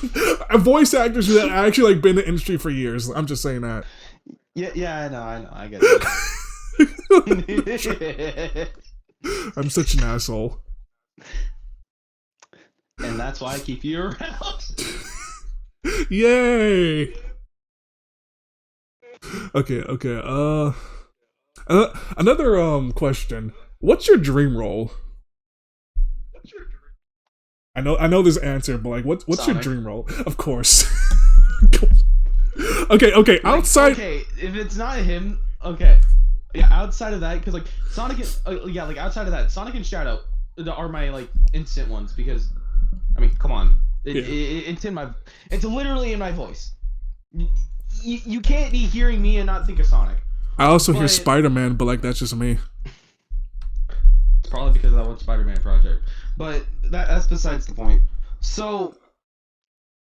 Speaker 1: voice actors that actually like been in the industry for years. I'm just saying that.
Speaker 2: Yeah, I know, I get it.
Speaker 1: I'm such an asshole.
Speaker 2: And that's why I keep you around.
Speaker 1: Yay! Okay. Another question. What's your dream role? I know this answer, but like, what's your
Speaker 2: Sonic.
Speaker 1: dream role? Of course. Okay. Outside.
Speaker 2: Okay, if it's not him, okay. Yeah, outside of that, because like Sonic, like outside of that, Sonic and Shadow are my like instant ones, because I mean, come on, it's it's literally in my voice. You can't be hearing me and not think of Sonic.
Speaker 1: I also hear Spider-Man, but like that's just me.
Speaker 2: It's probably because of that one Spider-Man project, but that's besides the point. So,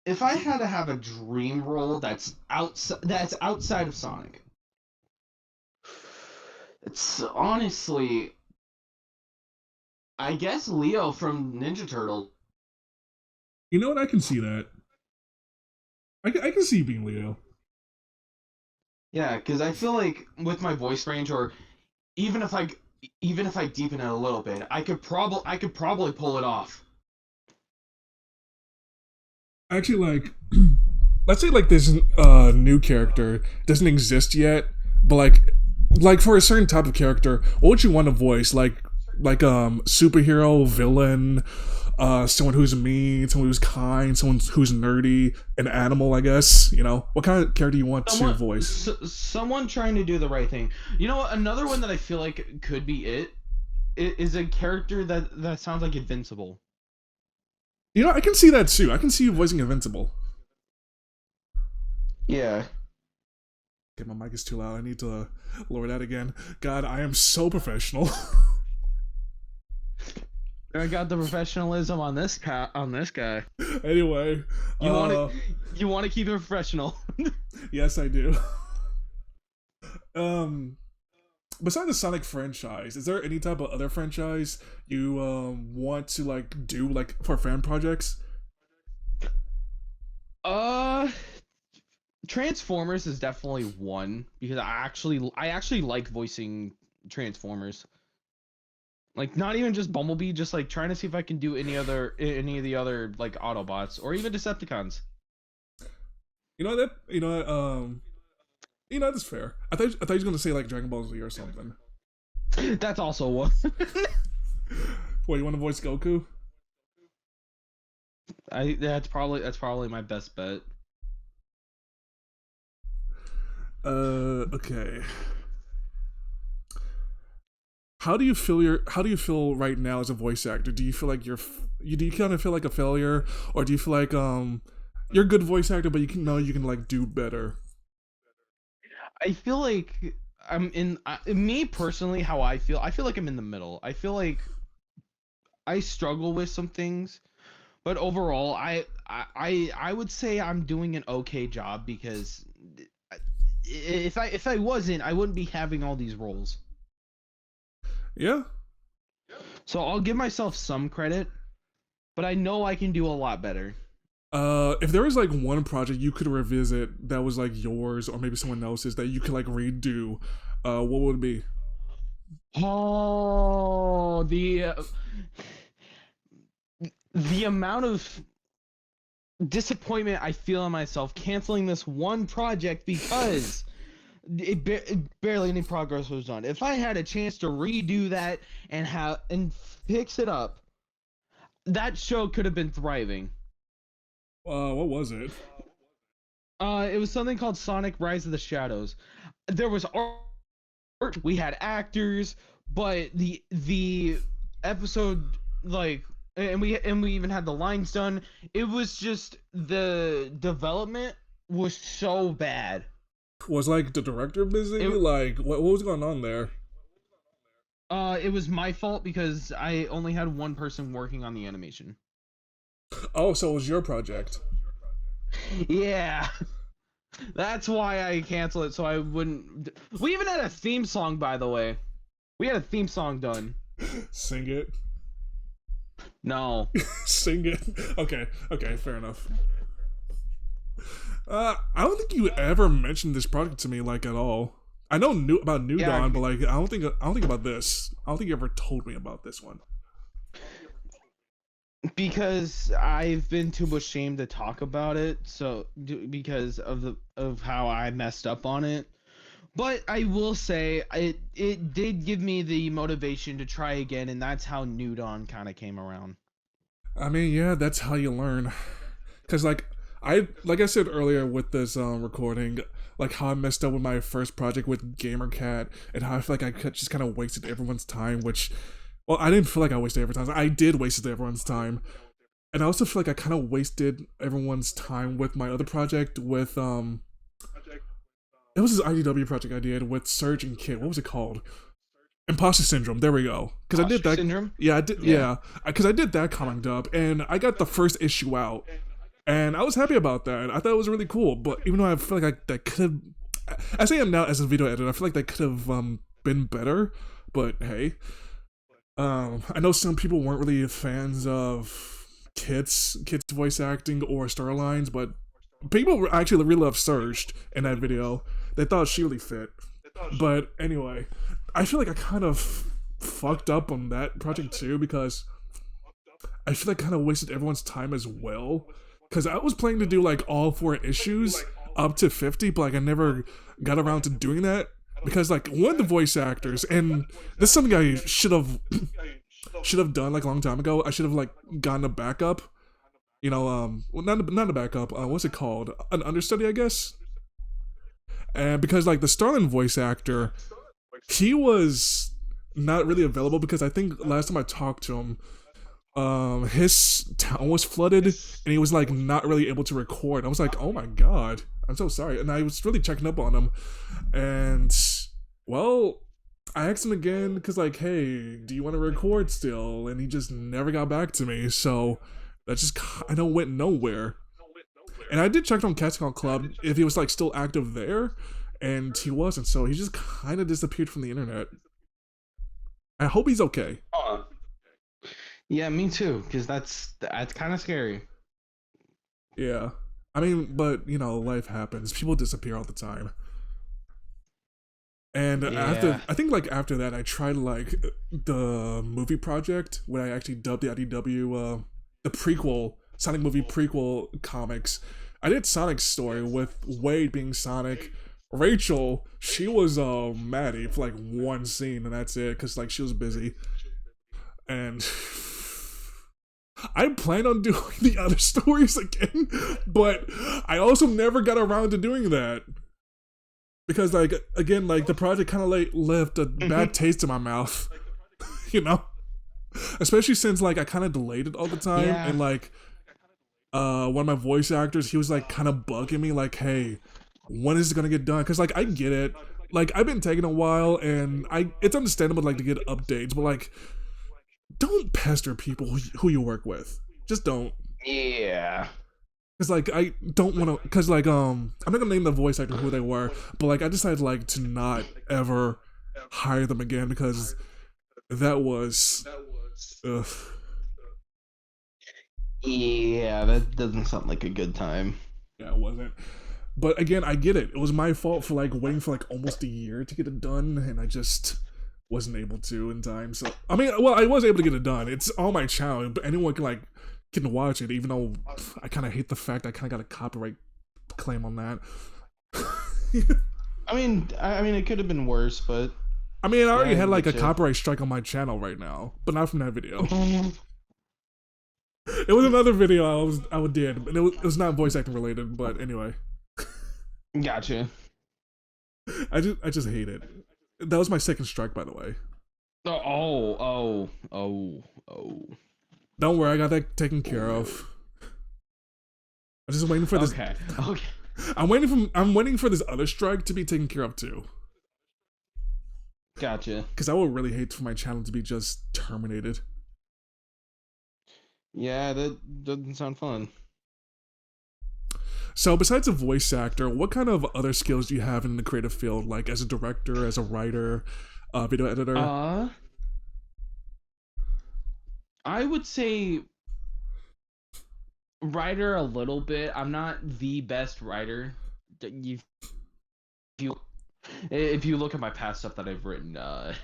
Speaker 2: if I had to have a dream role that's outside of Sonic, it's honestly, I guess Leo from Ninja Turtle.
Speaker 1: You know what? I can see that. I can see you being Leo.
Speaker 2: Yeah, because I feel like with my voice range, or even if I deepen it a little bit, I could probably pull it off.
Speaker 1: Actually, like, let's say like this new character doesn't exist yet, but like for a certain type of character, what would you want to voice? Like superhero, villain, someone who's mean, someone who's kind, someone who's nerdy, an animal, I guess. You know, what kind of character you want to voice?
Speaker 2: Someone trying to do the right thing. You know what? Another one that I feel like could be it is a character that sounds like Invincible.
Speaker 1: You know, I can see that too. I can see you voicing Invincible.
Speaker 2: Yeah.
Speaker 1: Okay, my mic is too loud. I need to lower that again. God, I am so professional.
Speaker 2: I got the professionalism on this guy.
Speaker 1: Anyway,
Speaker 2: You want to keep it professional.
Speaker 1: Yes, I do. Besides the Sonic franchise, is there any type of other franchise you want to like do like for fan projects?
Speaker 2: Transformers is definitely one, because I actually like voicing Transformers. Like, not even just Bumblebee, just like trying to see if I can do any of the other like Autobots or even Decepticons.
Speaker 1: You know that. That's fair. I thought he was gonna say like Dragon Ball Z or something.
Speaker 2: That's also one.
Speaker 1: What, you want to voice Goku?
Speaker 2: That's probably my best bet.
Speaker 1: Okay. How do you feel right now as a voice actor? Do you feel like do you kind of feel like a failure, or do you feel like you're a good voice actor, but you can like do better?
Speaker 2: I feel like me personally, how I feel like I'm in the middle. I feel like I struggle with some things, but overall, I would say I'm doing an okay job, because if I wasn't, I wouldn't be having all these roles.
Speaker 1: Yeah.
Speaker 2: So I'll give myself some credit, but I know I can do a lot better.
Speaker 1: If there was like one project you could revisit that was like yours or maybe someone else's that you could like redo, what would it be?
Speaker 2: Oh, the amount of disappointment I feel in myself canceling this one project because barely any progress was done. If I had a chance to redo that and fix it up, that show could have been thriving.
Speaker 1: What was it?
Speaker 2: It was something called Sonic Rise of the Shadows. There was art, we had actors, but the episode, like, and we even had the lines done. It was just the development was so bad.
Speaker 1: Was like the director busy? Like what was going on there?
Speaker 2: It was my fault because I only had one person working on the animation.
Speaker 1: Oh, so it was your project.
Speaker 2: Yeah. That's why I canceled it, so I wouldn't. We even had a theme song, by the way. We had a theme song done.
Speaker 1: Sing it.
Speaker 2: No.
Speaker 1: Sing it. Okay, fair enough. I don't think you ever mentioned this project to me like at all. I know about New Dawn, but like I don't think about this. I don't think you ever told me about this one.
Speaker 2: Because I've been too ashamed to talk about it, so because of how I messed up on it. But I will say it did give me the motivation to try again, and that's how New Dawn kind of came around.
Speaker 1: I mean, yeah, that's how you learn. Cause like I said earlier with this recording, like how I messed up with my first project with GamerCat, and how I feel like I just kind of wasted everyone's time, which, well, I didn't feel like I wasted everyone's time. I did waste everyone's time. And I also feel like I kind of wasted everyone's time with my other project with, it was this IDW project I did with Surge and Kid. What was it called? Imposter Syndrome. There we go. Because I did that.
Speaker 2: Syndrome?
Speaker 1: Yeah, I did. Yeah. Because I did that comic dub, and I got the first issue out. And I was happy about that. I thought it was really cool. But even though I feel like that could have, as I am now as a video editor, I feel like that could have been better. But hey. I know some people weren't really fans of Kit's voice acting or storylines, but people actually really loved Surged in that video. They thought she really fit. But anyway, I feel like I kind of fucked up on that project too, because I feel like I kind of wasted everyone's time as well. Because I was planning to do like all 4 issues up to 50, but like I never got around to doing that. Because like one of the voice actors, and this is something I should have done like a long time ago. I should have like gotten a backup, well, not a backup. What's it called? An understudy, I guess. And because like the Starlin voice actor, he was not really available because I think last time I talked to him, his town was flooded and he was like not really able to record. I was like, oh my god, I'm so sorry. And I was really checking up on him, and well, I asked him again because like, hey, do you want to record still? And he just never got back to me. So that just kind of went nowhere. And I did check on Catcon Club if he was like still active there, and he wasn't. So he just kind of disappeared from the internet. I hope he's okay.
Speaker 2: Yeah, me too, because that's kind of scary.
Speaker 1: Yeah. I mean, but, life happens. People disappear all the time. And I think after that, I tried, like, the movie project, where I actually dubbed the IDW, the prequel, Sonic movie prequel comics. I did Sonic's story with Wade being Sonic. Rachel, she was Maddie for like one scene and that's it, cause like she was busy. And I plan on doing the other stories again, but I also never got around to doing that. Because like again, like the project kind of like left a bad taste in my mouth, you know. Especially since like I kind of delayed it all the time, and like one of my voice actors, he was like kind of bugging me, like, "Hey, when is it gonna get done?" Because like I get it, like I've been taking a while, and it's understandable like to get updates, but like don't pester people who you work with. Just don't.
Speaker 2: Yeah.
Speaker 1: Cause like I don't want to, cause like I'm not gonna name the voice actor who they were, but like I decided like to not ever hire them again because that was, ugh.
Speaker 2: Yeah, that doesn't sound like a good time.
Speaker 1: Yeah, it wasn't. But again, I get it. It was my fault for like waiting for like almost a year to get it done, and I just wasn't able to in time. So I mean, well, I was able to get it done. It's on my channel, but anyone can watch it, even though I kind of hate the fact I kind of got a copyright claim on that.
Speaker 2: I mean, it could have been worse, but
Speaker 1: I mean, I already
Speaker 2: yeah,
Speaker 1: had like a
Speaker 2: shit.
Speaker 1: copyright strike on my channel right now, but not from that video. It was another video I did, and it was not voice acting related. But anyway,
Speaker 2: Gotcha.
Speaker 1: I just hate it. That was my second strike, by the way.
Speaker 2: Oh.
Speaker 1: Don't worry, I got that taken care of. I'm just waiting for this.
Speaker 2: Okay.
Speaker 1: I'm waiting for this other strike to be taken care of too.
Speaker 2: Gotcha.
Speaker 1: Because I would really hate for my channel to be just terminated.
Speaker 2: Yeah, that doesn't sound fun.
Speaker 1: So besides a voice actor, what kind of other skills do you have in the creative field, like as a director, as a writer, video editor?
Speaker 2: I would say writer a little bit. I'm not the best writer. If you look at my past stuff that I've written,
Speaker 1: I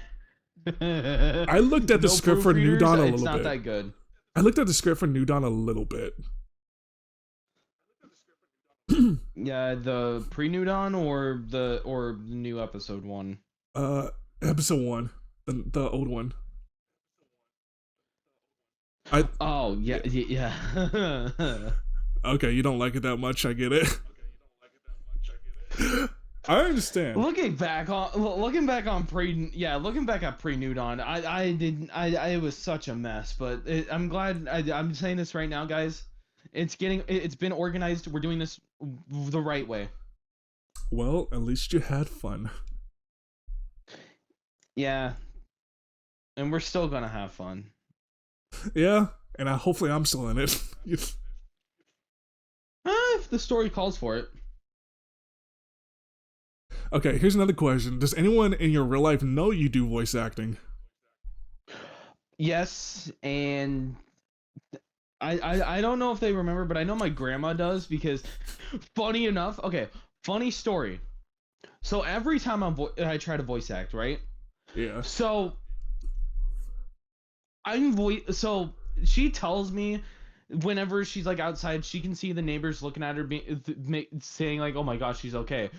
Speaker 1: looked at the script for New Dawn a little bit.
Speaker 2: It's not that good.
Speaker 1: I looked at the script for New Dawn a little bit.
Speaker 2: Yeah, the pre-New Dawn or the new episode 1.
Speaker 1: Episode 1, the old one.
Speaker 2: Yeah.
Speaker 1: Okay, you don't like it that much. I get it. I understand.
Speaker 2: Looking back on pre-New Dawn, it was such a mess. But I'm glad I'm saying this right now, guys. It's been organized. We're doing this the right way.
Speaker 1: Well, at least you had fun.
Speaker 2: Yeah, and we're still gonna have fun.
Speaker 1: Yeah, and hopefully I'm still in it.
Speaker 2: If the story calls for it.
Speaker 1: Okay, here's another question. Does anyone in your real life know you do voice acting?
Speaker 2: Yes, and I don't know if they remember, but I know my grandma does because, funny enough, okay, funny story. So every time I try to voice act, right?
Speaker 1: Yeah.
Speaker 2: So so she tells me whenever she's like outside, she can see the neighbors looking at her saying like, "Oh my gosh, she's okay,"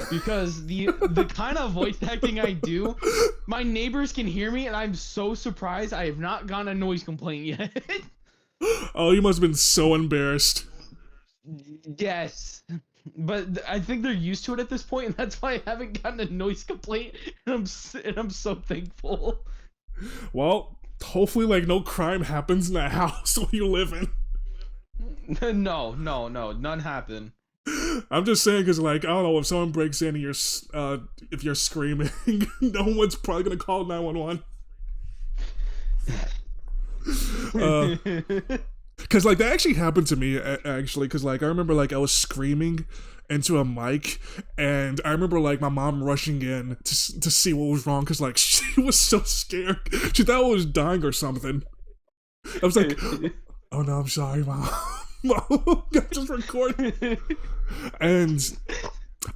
Speaker 2: because the kind of voice acting I do, my neighbors can hear me, and I'm so surprised I have not gotten a noise complaint yet.
Speaker 1: Oh, you must have been so embarrassed.
Speaker 2: Yes, but I think they're used to it at this point, and that's why I haven't gotten a noise complaint, and I'm so thankful.
Speaker 1: Well, hopefully, like, no crime happens in that house where you live in.
Speaker 2: No, none happen.
Speaker 1: I'm just saying, because, like, I don't know, if someone breaks in and if you're screaming, no one's probably gonna call 911. Because, like, that actually happened to me, actually, because, like, I remember, like, I was screaming into a mic, and I remember, like, my mom rushing in to see what was wrong, because, like, she was so scared. She thought I was dying or something. I was like, oh no, I'm sorry, Mom. Mom, I'm just recording. And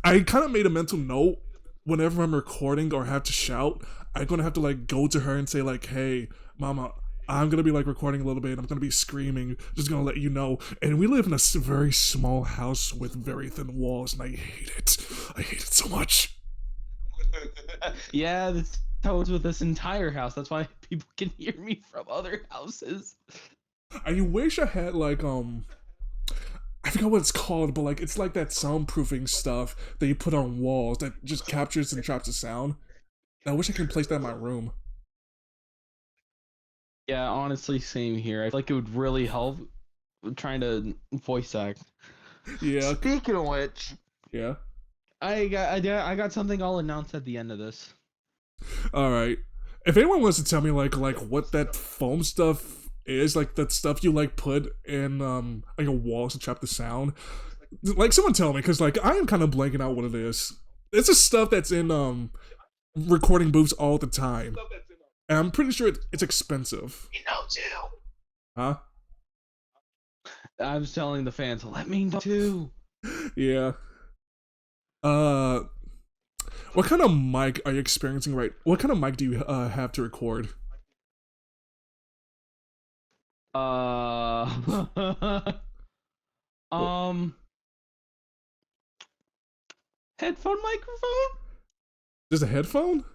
Speaker 1: I kind of made a mental note, whenever I'm recording or have to shout, I'm gonna have to, like, go to her and say, like, hey, Mama, I'm gonna be like recording a little bit. I'm gonna be screaming. Just gonna let you know. And we live in a very small house with very thin walls, and I hate it. I hate it so much.
Speaker 2: Yeah, that's how it's with this entire house. That's why people can hear me from other houses.
Speaker 1: I wish I had like I forgot what it's called, but like it's like that soundproofing stuff that you put on walls that just captures and traps the sound. I wish I could place that in my room.
Speaker 2: Yeah, honestly, same here. I feel like it would really help trying to voice act.
Speaker 1: Yeah,
Speaker 2: Speaking of which,
Speaker 1: yeah.
Speaker 2: I got something I'll announce at the end of this.
Speaker 1: All right. If anyone wants to tell me like what that foam stuff is, like that stuff you like put in like your walls to trap the sound, like someone tell me, because like I am kind of blanking out what it is. It's just stuff that's in recording booths all the time, and I'm pretty sure it's expensive.
Speaker 4: You know too.
Speaker 1: Huh?
Speaker 2: I was telling the fans, let me know too.
Speaker 1: Yeah. What kind of mic are you experiencing right? What kind of mic do you have to record?
Speaker 2: Headphone microphone?
Speaker 1: Just a headphone?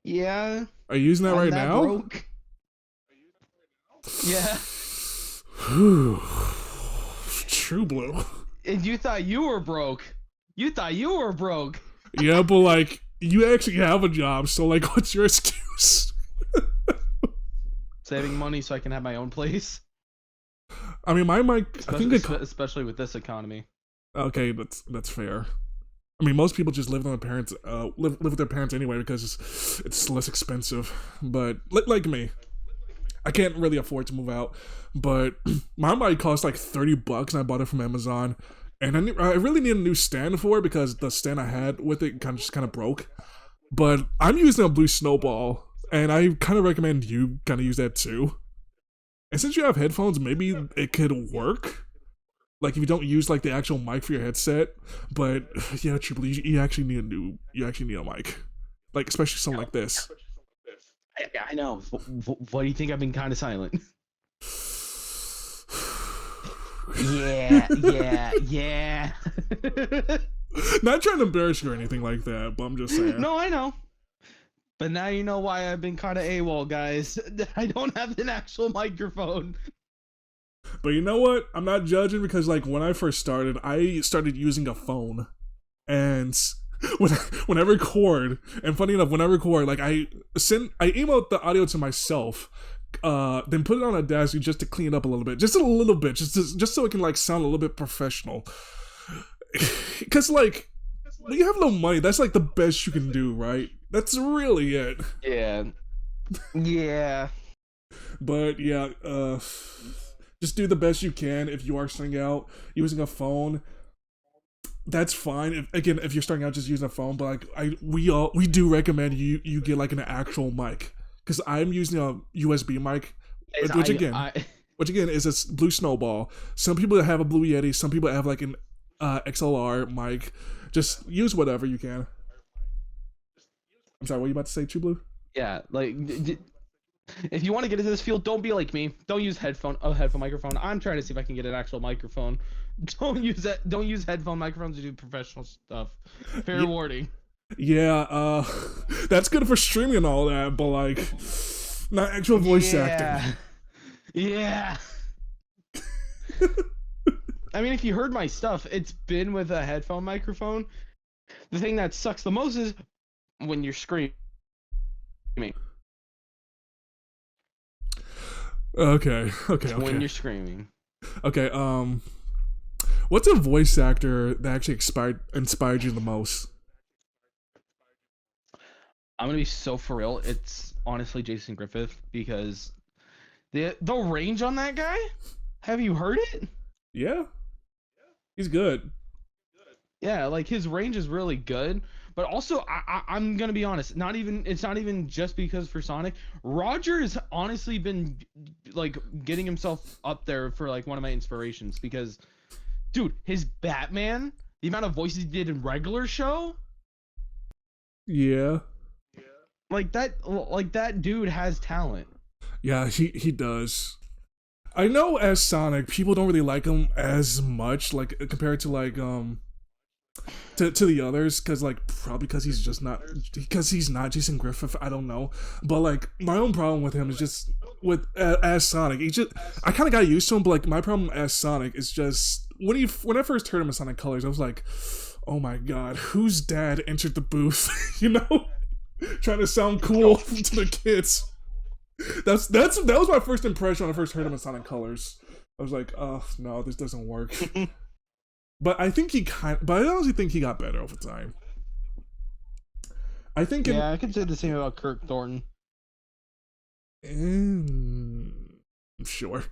Speaker 2: Yeah.
Speaker 1: Are you using that
Speaker 2: I'm
Speaker 1: right
Speaker 2: that
Speaker 1: now?
Speaker 2: broke. Yeah.
Speaker 1: Tru-Blu.
Speaker 2: And you thought you were broke. You thought you were broke.
Speaker 1: Yeah, but like you actually have a job, so like, what's your excuse?
Speaker 2: Saving money so I can have my own place.
Speaker 1: I mean, my mic. I think
Speaker 2: Especially with this economy.
Speaker 1: Okay, that's fair. I mean, most people just live with their parents. Live with their parents anyway because it's less expensive. But like me, I can't really afford to move out. But my mic cost like $30, and I bought it from Amazon. And I really need a new stand for it because the stand I had with it kind of broke. But I'm using a blue snowball, and I kind of recommend you kind of use that too. And since you have headphones, maybe it could work. Like if you don't use like the actual mic for your headset. But yeah, Tru-Blu, you actually need a mic, like especially something like this.
Speaker 2: I know. Why do you think I've been kind of silent? Yeah.
Speaker 1: Not trying to embarrass you or anything like that, but I'm just saying.
Speaker 2: No, I know. But now you know why I've been kind of AWOL, guys. I don't have an actual microphone.
Speaker 1: But you know what? I'm not judging because like when I first started, I started using a phone, and when I record, and funny enough, when I record, like I email the audio to myself, then put it on a desk just to clean it up a little bit, just so it can like sound a little bit professional. Because like when you have no money, that's like the best you can do, right? That's really it.
Speaker 2: Yeah.
Speaker 1: But yeah, just do the best you can. If you are starting out using a phone, that's fine. If you're starting out just using a phone, but like we do recommend you get like an actual mic, because I'm using a USB mic, which again is a blue snowball. Some people have a Blue Yeti, some people have like an XLR mic. Just use whatever you can. I'm sorry, what are you about to say, Tru-Blu?
Speaker 2: Yeah, like if you want to get into this field, don't be like me. Don't use a headphone microphone. I'm trying to see if I can get an actual microphone. Don't use headphone microphones to do professional stuff. Fair warning.
Speaker 1: Yeah, that's good for streaming and all that, but like not actual voice acting.
Speaker 2: Yeah. I mean, if you heard my stuff, it's been with a headphone microphone. The thing that sucks the most is when you're screaming.
Speaker 1: Okay.
Speaker 2: When you're screaming.
Speaker 1: Okay, what's a voice actor that actually inspired you the most?
Speaker 2: I'm gonna be so for real. It's honestly Jason Griffith, because the range on that guy. Have you heard it?
Speaker 1: Yeah, he's good.
Speaker 2: Yeah, like his range is really good. But also, I'm gonna be honest. It's not even just because for Sonic. Roger has honestly been like getting himself up there for like one of my inspirations, because, dude, his Batman, the amount of voices he did in regular show.
Speaker 1: Yeah.
Speaker 2: like that dude has talent.
Speaker 1: Yeah, he does. I know as Sonic, people don't really like him as much, like compared to like to the others, because like probably because he's not Jason Griffith. I don't know, but like my own problem with him is just with as Sonic. I kind of got used to him, but like my problem as Sonic is just when I first heard him in Sonic Colors, I was like, oh my god, whose dad entered the booth? You know, trying to sound cool to the kids. That was my first impression when I first heard him in Sonic Colors. I was like, oh no, this doesn't work. But I honestly think he got better over time. I think
Speaker 2: I could say the same about Kirk Thornton.
Speaker 1: Sure.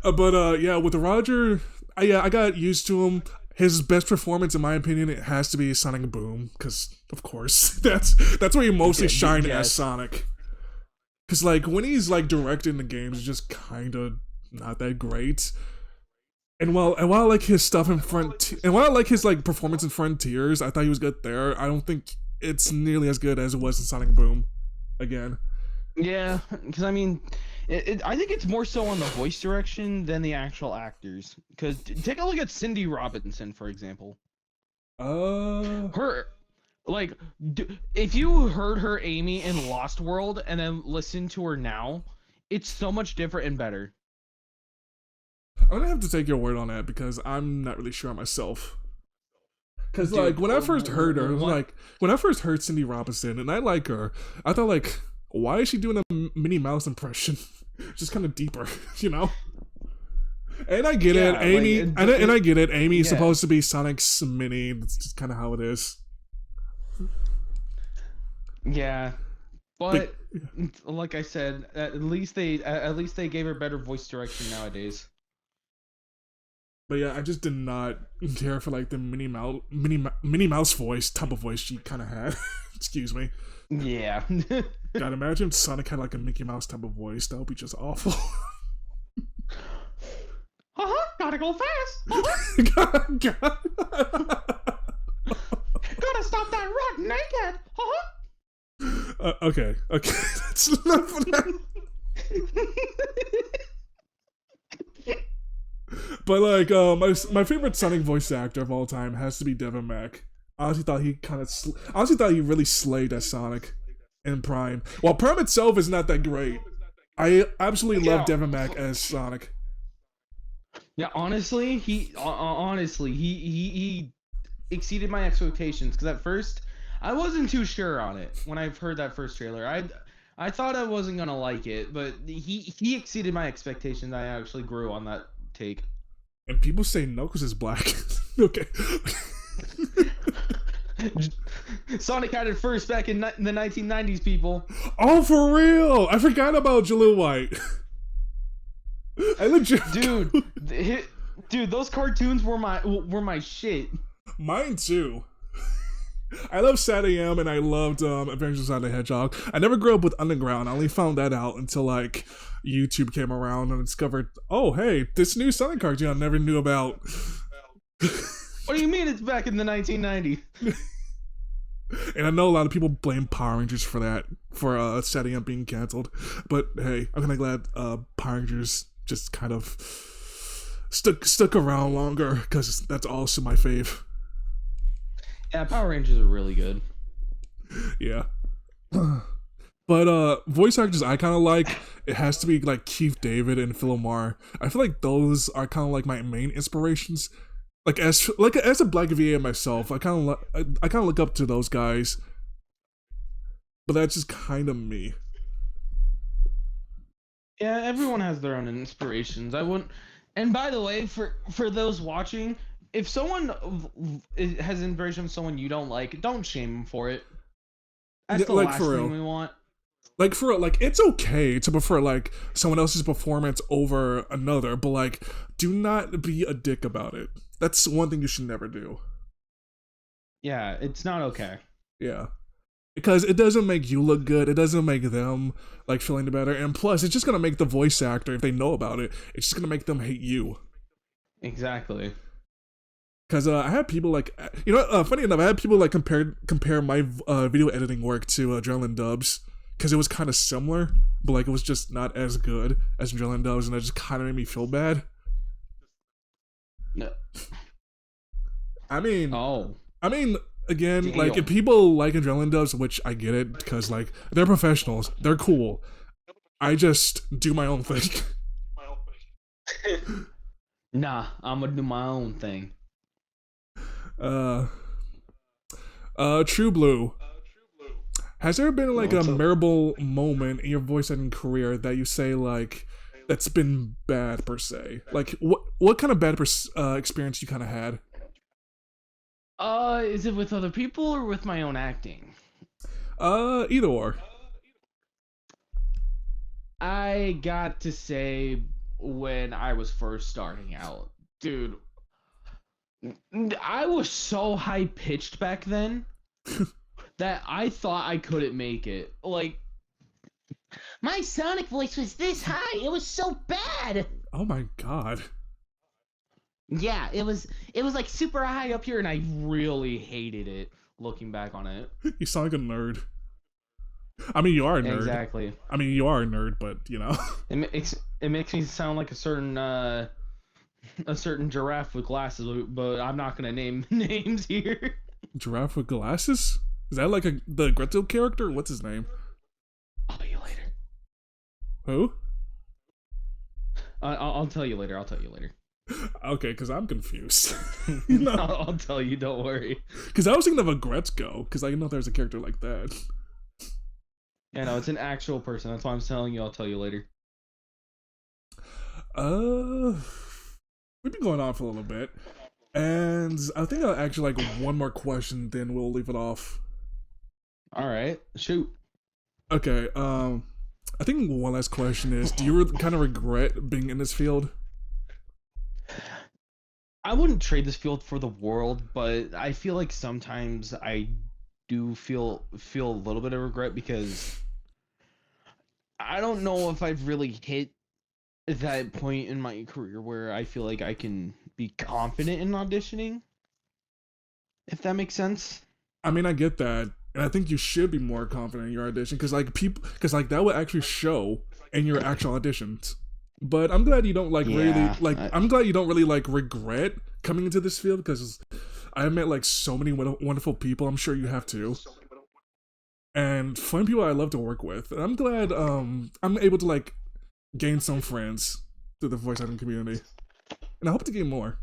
Speaker 1: But yeah, with Roger, I got used to him. His best performance, in my opinion, it has to be Sonic Boom, because of course that's where he mostly shined as Sonic. Because like when he's like directing the games, it's just kind of not that great. And while I like his stuff in and while I like his like performance in Frontiers, I thought he was good there. I don't think it's nearly as good as it was in Sonic Boom. Again.
Speaker 2: Yeah, because I mean, I think it's more so on the voice direction than the actual actors. Because take a look at Cindy Robinson, for example. Her, like, if you heard her Amy in Lost World and then listen to her now, it's so much different and better.
Speaker 1: I'm gonna have to take your word on that because I'm not really sure myself. Because like when I first heard her, when I first heard Cindy Robinson and I like her, I thought like, why is she doing a Minnie Mouse impression? Just kind of deeper, you know. And I get it, Amy. Like, and I get it. Amy's supposed to be Sonic's Minnie. That's just kind of how it is.
Speaker 2: Yeah, but like I said, at least they gave her better voice direction nowadays.
Speaker 1: But yeah, I just did not care for like the Minnie Mouse voice type of voice she kind of had. Excuse me.
Speaker 2: Yeah.
Speaker 1: God, imagine if Sonic had like a Mickey Mouse type of voice. That would be just awful.
Speaker 4: Gotta go fast.
Speaker 1: God.
Speaker 4: Gotta stop that rotten egghead.
Speaker 1: Okay. That's enough of that. But like, my favorite Sonic voice actor of all time has to be Devin Mack. I honestly thought he really slayed as Sonic in Prime. While Prime itself is not that great, I absolutely love Devin Mack as Sonic.
Speaker 2: Yeah, honestly, he exceeded my expectations because at first I wasn't too sure on it when I heard that first trailer. I thought I wasn't gonna like it, but he exceeded my expectations. I actually grew on that take.
Speaker 1: And people say no because it's black. Okay.
Speaker 2: Sonic had it first back in the 1990s, people.
Speaker 1: Oh, for real! I forgot about Jaleel White. I legit,
Speaker 2: dude, those cartoons were my shit.
Speaker 1: Mine too. I love Sad AM and I loved Adventures of Sonic the Hedgehog. I never grew up with Underground. I only found that out until like YouTube came around and discovered, oh hey, this new Sonic cartoon I never knew about.
Speaker 2: What do you mean it's back in the 1990s?
Speaker 1: And I know a lot of people blame Power Rangers for that, for Sad AM being canceled. But hey, I'm kind of glad Power Rangers just kind of stuck around longer because that's also my fave.
Speaker 2: Yeah, Power Rangers are really good.
Speaker 1: Yeah. But voice actors I kind of like, it has to be like Keith David and Phil Lamar. I feel like those are kind of like my main inspirations. Like as a Black VA myself, I kind of look up to those guys. But that's just kind of me.
Speaker 2: Yeah, everyone has their own inspirations. I wouldn't. And by the way, for those watching, if someone has inspiration from someone you don't like, don't shame them for it. That's the last thing we want.
Speaker 1: Like for real, like it's okay to prefer like someone else's performance over another, but like do not be a dick about it. That's one thing you should never do.
Speaker 2: Yeah, it's not okay.
Speaker 1: Yeah. Because it doesn't make you look good, it doesn't make them like feeling better, and plus it's just gonna make the voice actor, if they know about it, it's just gonna make them hate you.
Speaker 2: Exactly.
Speaker 1: Because I had people like, funny enough, I had people like compare my video editing work to Adrenaline Dubs, because it was kind of similar, but like it was just not as good as Adrenaline Dubs, and it just kind of made me feel bad.
Speaker 2: No.
Speaker 1: I mean, again,
Speaker 2: Damn.
Speaker 1: like if people like Adrenaline Dubs, which I get it, because like they're professionals, they're cool. I just do my own thing.
Speaker 2: Nah, I'm gonna do my own thing.
Speaker 1: Tru-Blu. Has there been like a memorable moment in your voice acting career that you say like that's been bad per se? Like what kind of bad experience you kind of had?
Speaker 2: Is it with other people or with my own acting?
Speaker 1: Either or.
Speaker 2: I got to say when I was first starting out, dude, I was so high pitched back then that I thought I couldn't make it. Like,
Speaker 4: My Sonic voice was this high. It was so bad.
Speaker 1: Oh my god.
Speaker 4: Yeah, it was like super high up here, and
Speaker 2: I really hated it looking back on it.
Speaker 1: You sound like a nerd. I mean, you are a nerd.
Speaker 2: Exactly.
Speaker 1: I mean, you are a nerd, but you know.
Speaker 2: It makes me sound like a certain giraffe with glasses, but I'm not gonna name names here.
Speaker 1: Giraffe with glasses? Is that like the Gretel character? What's his name?
Speaker 2: I'll tell you later.
Speaker 1: Who?
Speaker 2: I'll tell you later. I'll tell you later.
Speaker 1: Okay, because I'm confused.
Speaker 2: No. I'll tell you. Don't worry.
Speaker 1: Because I was thinking of a Gretzko, because I didn't know there's a character like that.
Speaker 2: Yeah, no, it's an actual person. That's why I'm telling you. I'll tell you later.
Speaker 1: We've been going on for a little bit, and I think I'll actually like one more question, then we'll leave it off.
Speaker 2: All right, shoot.
Speaker 1: Okay. I think one last question is: do you kind of regret being in this field?
Speaker 2: I wouldn't trade this field for the world, but I feel like sometimes I do feel a little bit of regret because I don't know if I've really hit that point in my career where I feel like I can be confident in auditioning. If that makes sense.
Speaker 1: I mean, I get that, and I think you should be more confident in your audition because that would actually show in your actual auditions. But I'm glad you don't I'm glad you don't really like regret coming into this field because I met like so many wonderful people. I'm sure you have too. And fun people I love to work with. And I'm glad I'm able to like gain some friends through the voice acting community. And I hope to gain more.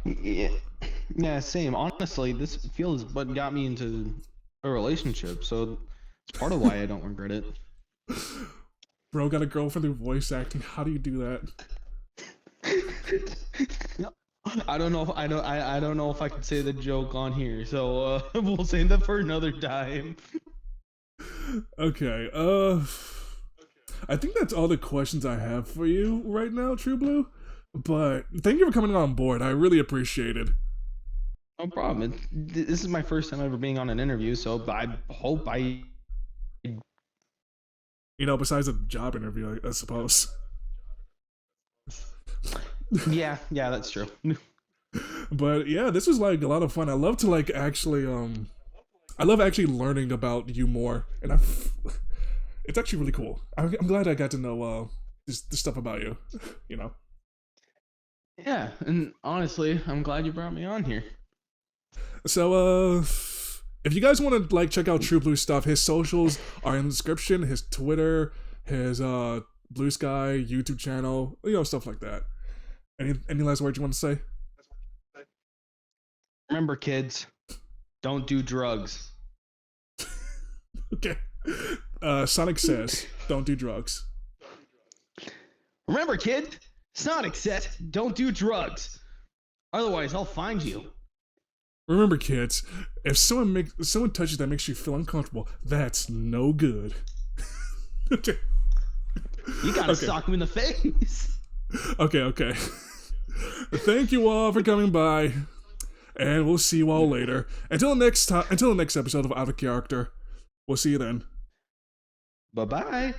Speaker 2: Yeah, same. Honestly, this field is what got me into a relationship, so it's part of why I don't regret it.
Speaker 1: Bro, got a girlfriend through voice acting. How do you do that?
Speaker 2: I don't know if I can say the joke on here, so we'll save that for another time.
Speaker 1: Okay, I think that's all the questions I have for you right now, Tru-Blu. But thank you for coming on board. I really appreciate it.
Speaker 2: No problem. This is my first time ever being on an interview, so I hope I...
Speaker 1: You know, besides a job interview, I suppose.
Speaker 2: Yeah, that's true.
Speaker 1: But yeah, this was like a lot of fun. I love to like actually, I love actually learning about you more, and it's actually really cool. I'm glad I got to know this stuff about you. You know.
Speaker 2: Yeah, and honestly, I'm glad you brought me on here.
Speaker 1: So, if you guys want to like check out Tru-Blu stuff, his socials are in the description. His Twitter, his Blue Sky YouTube channel, you know, stuff like that. Any last words you want to say?
Speaker 2: Remember, kids, don't do drugs.
Speaker 1: Okay. Sonic says, don't do drugs.
Speaker 2: Remember, kid, Sonic said, don't do drugs. Otherwise, I'll find you.
Speaker 1: Remember, kids, if someone touches that makes you feel uncomfortable, that's no good. Okay.
Speaker 2: You gotta sock him in the face.
Speaker 1: Okay. Thank you all for coming by, and we'll see you all later. Until the next episode of Out of Character. We'll see you then.
Speaker 2: Bye-bye.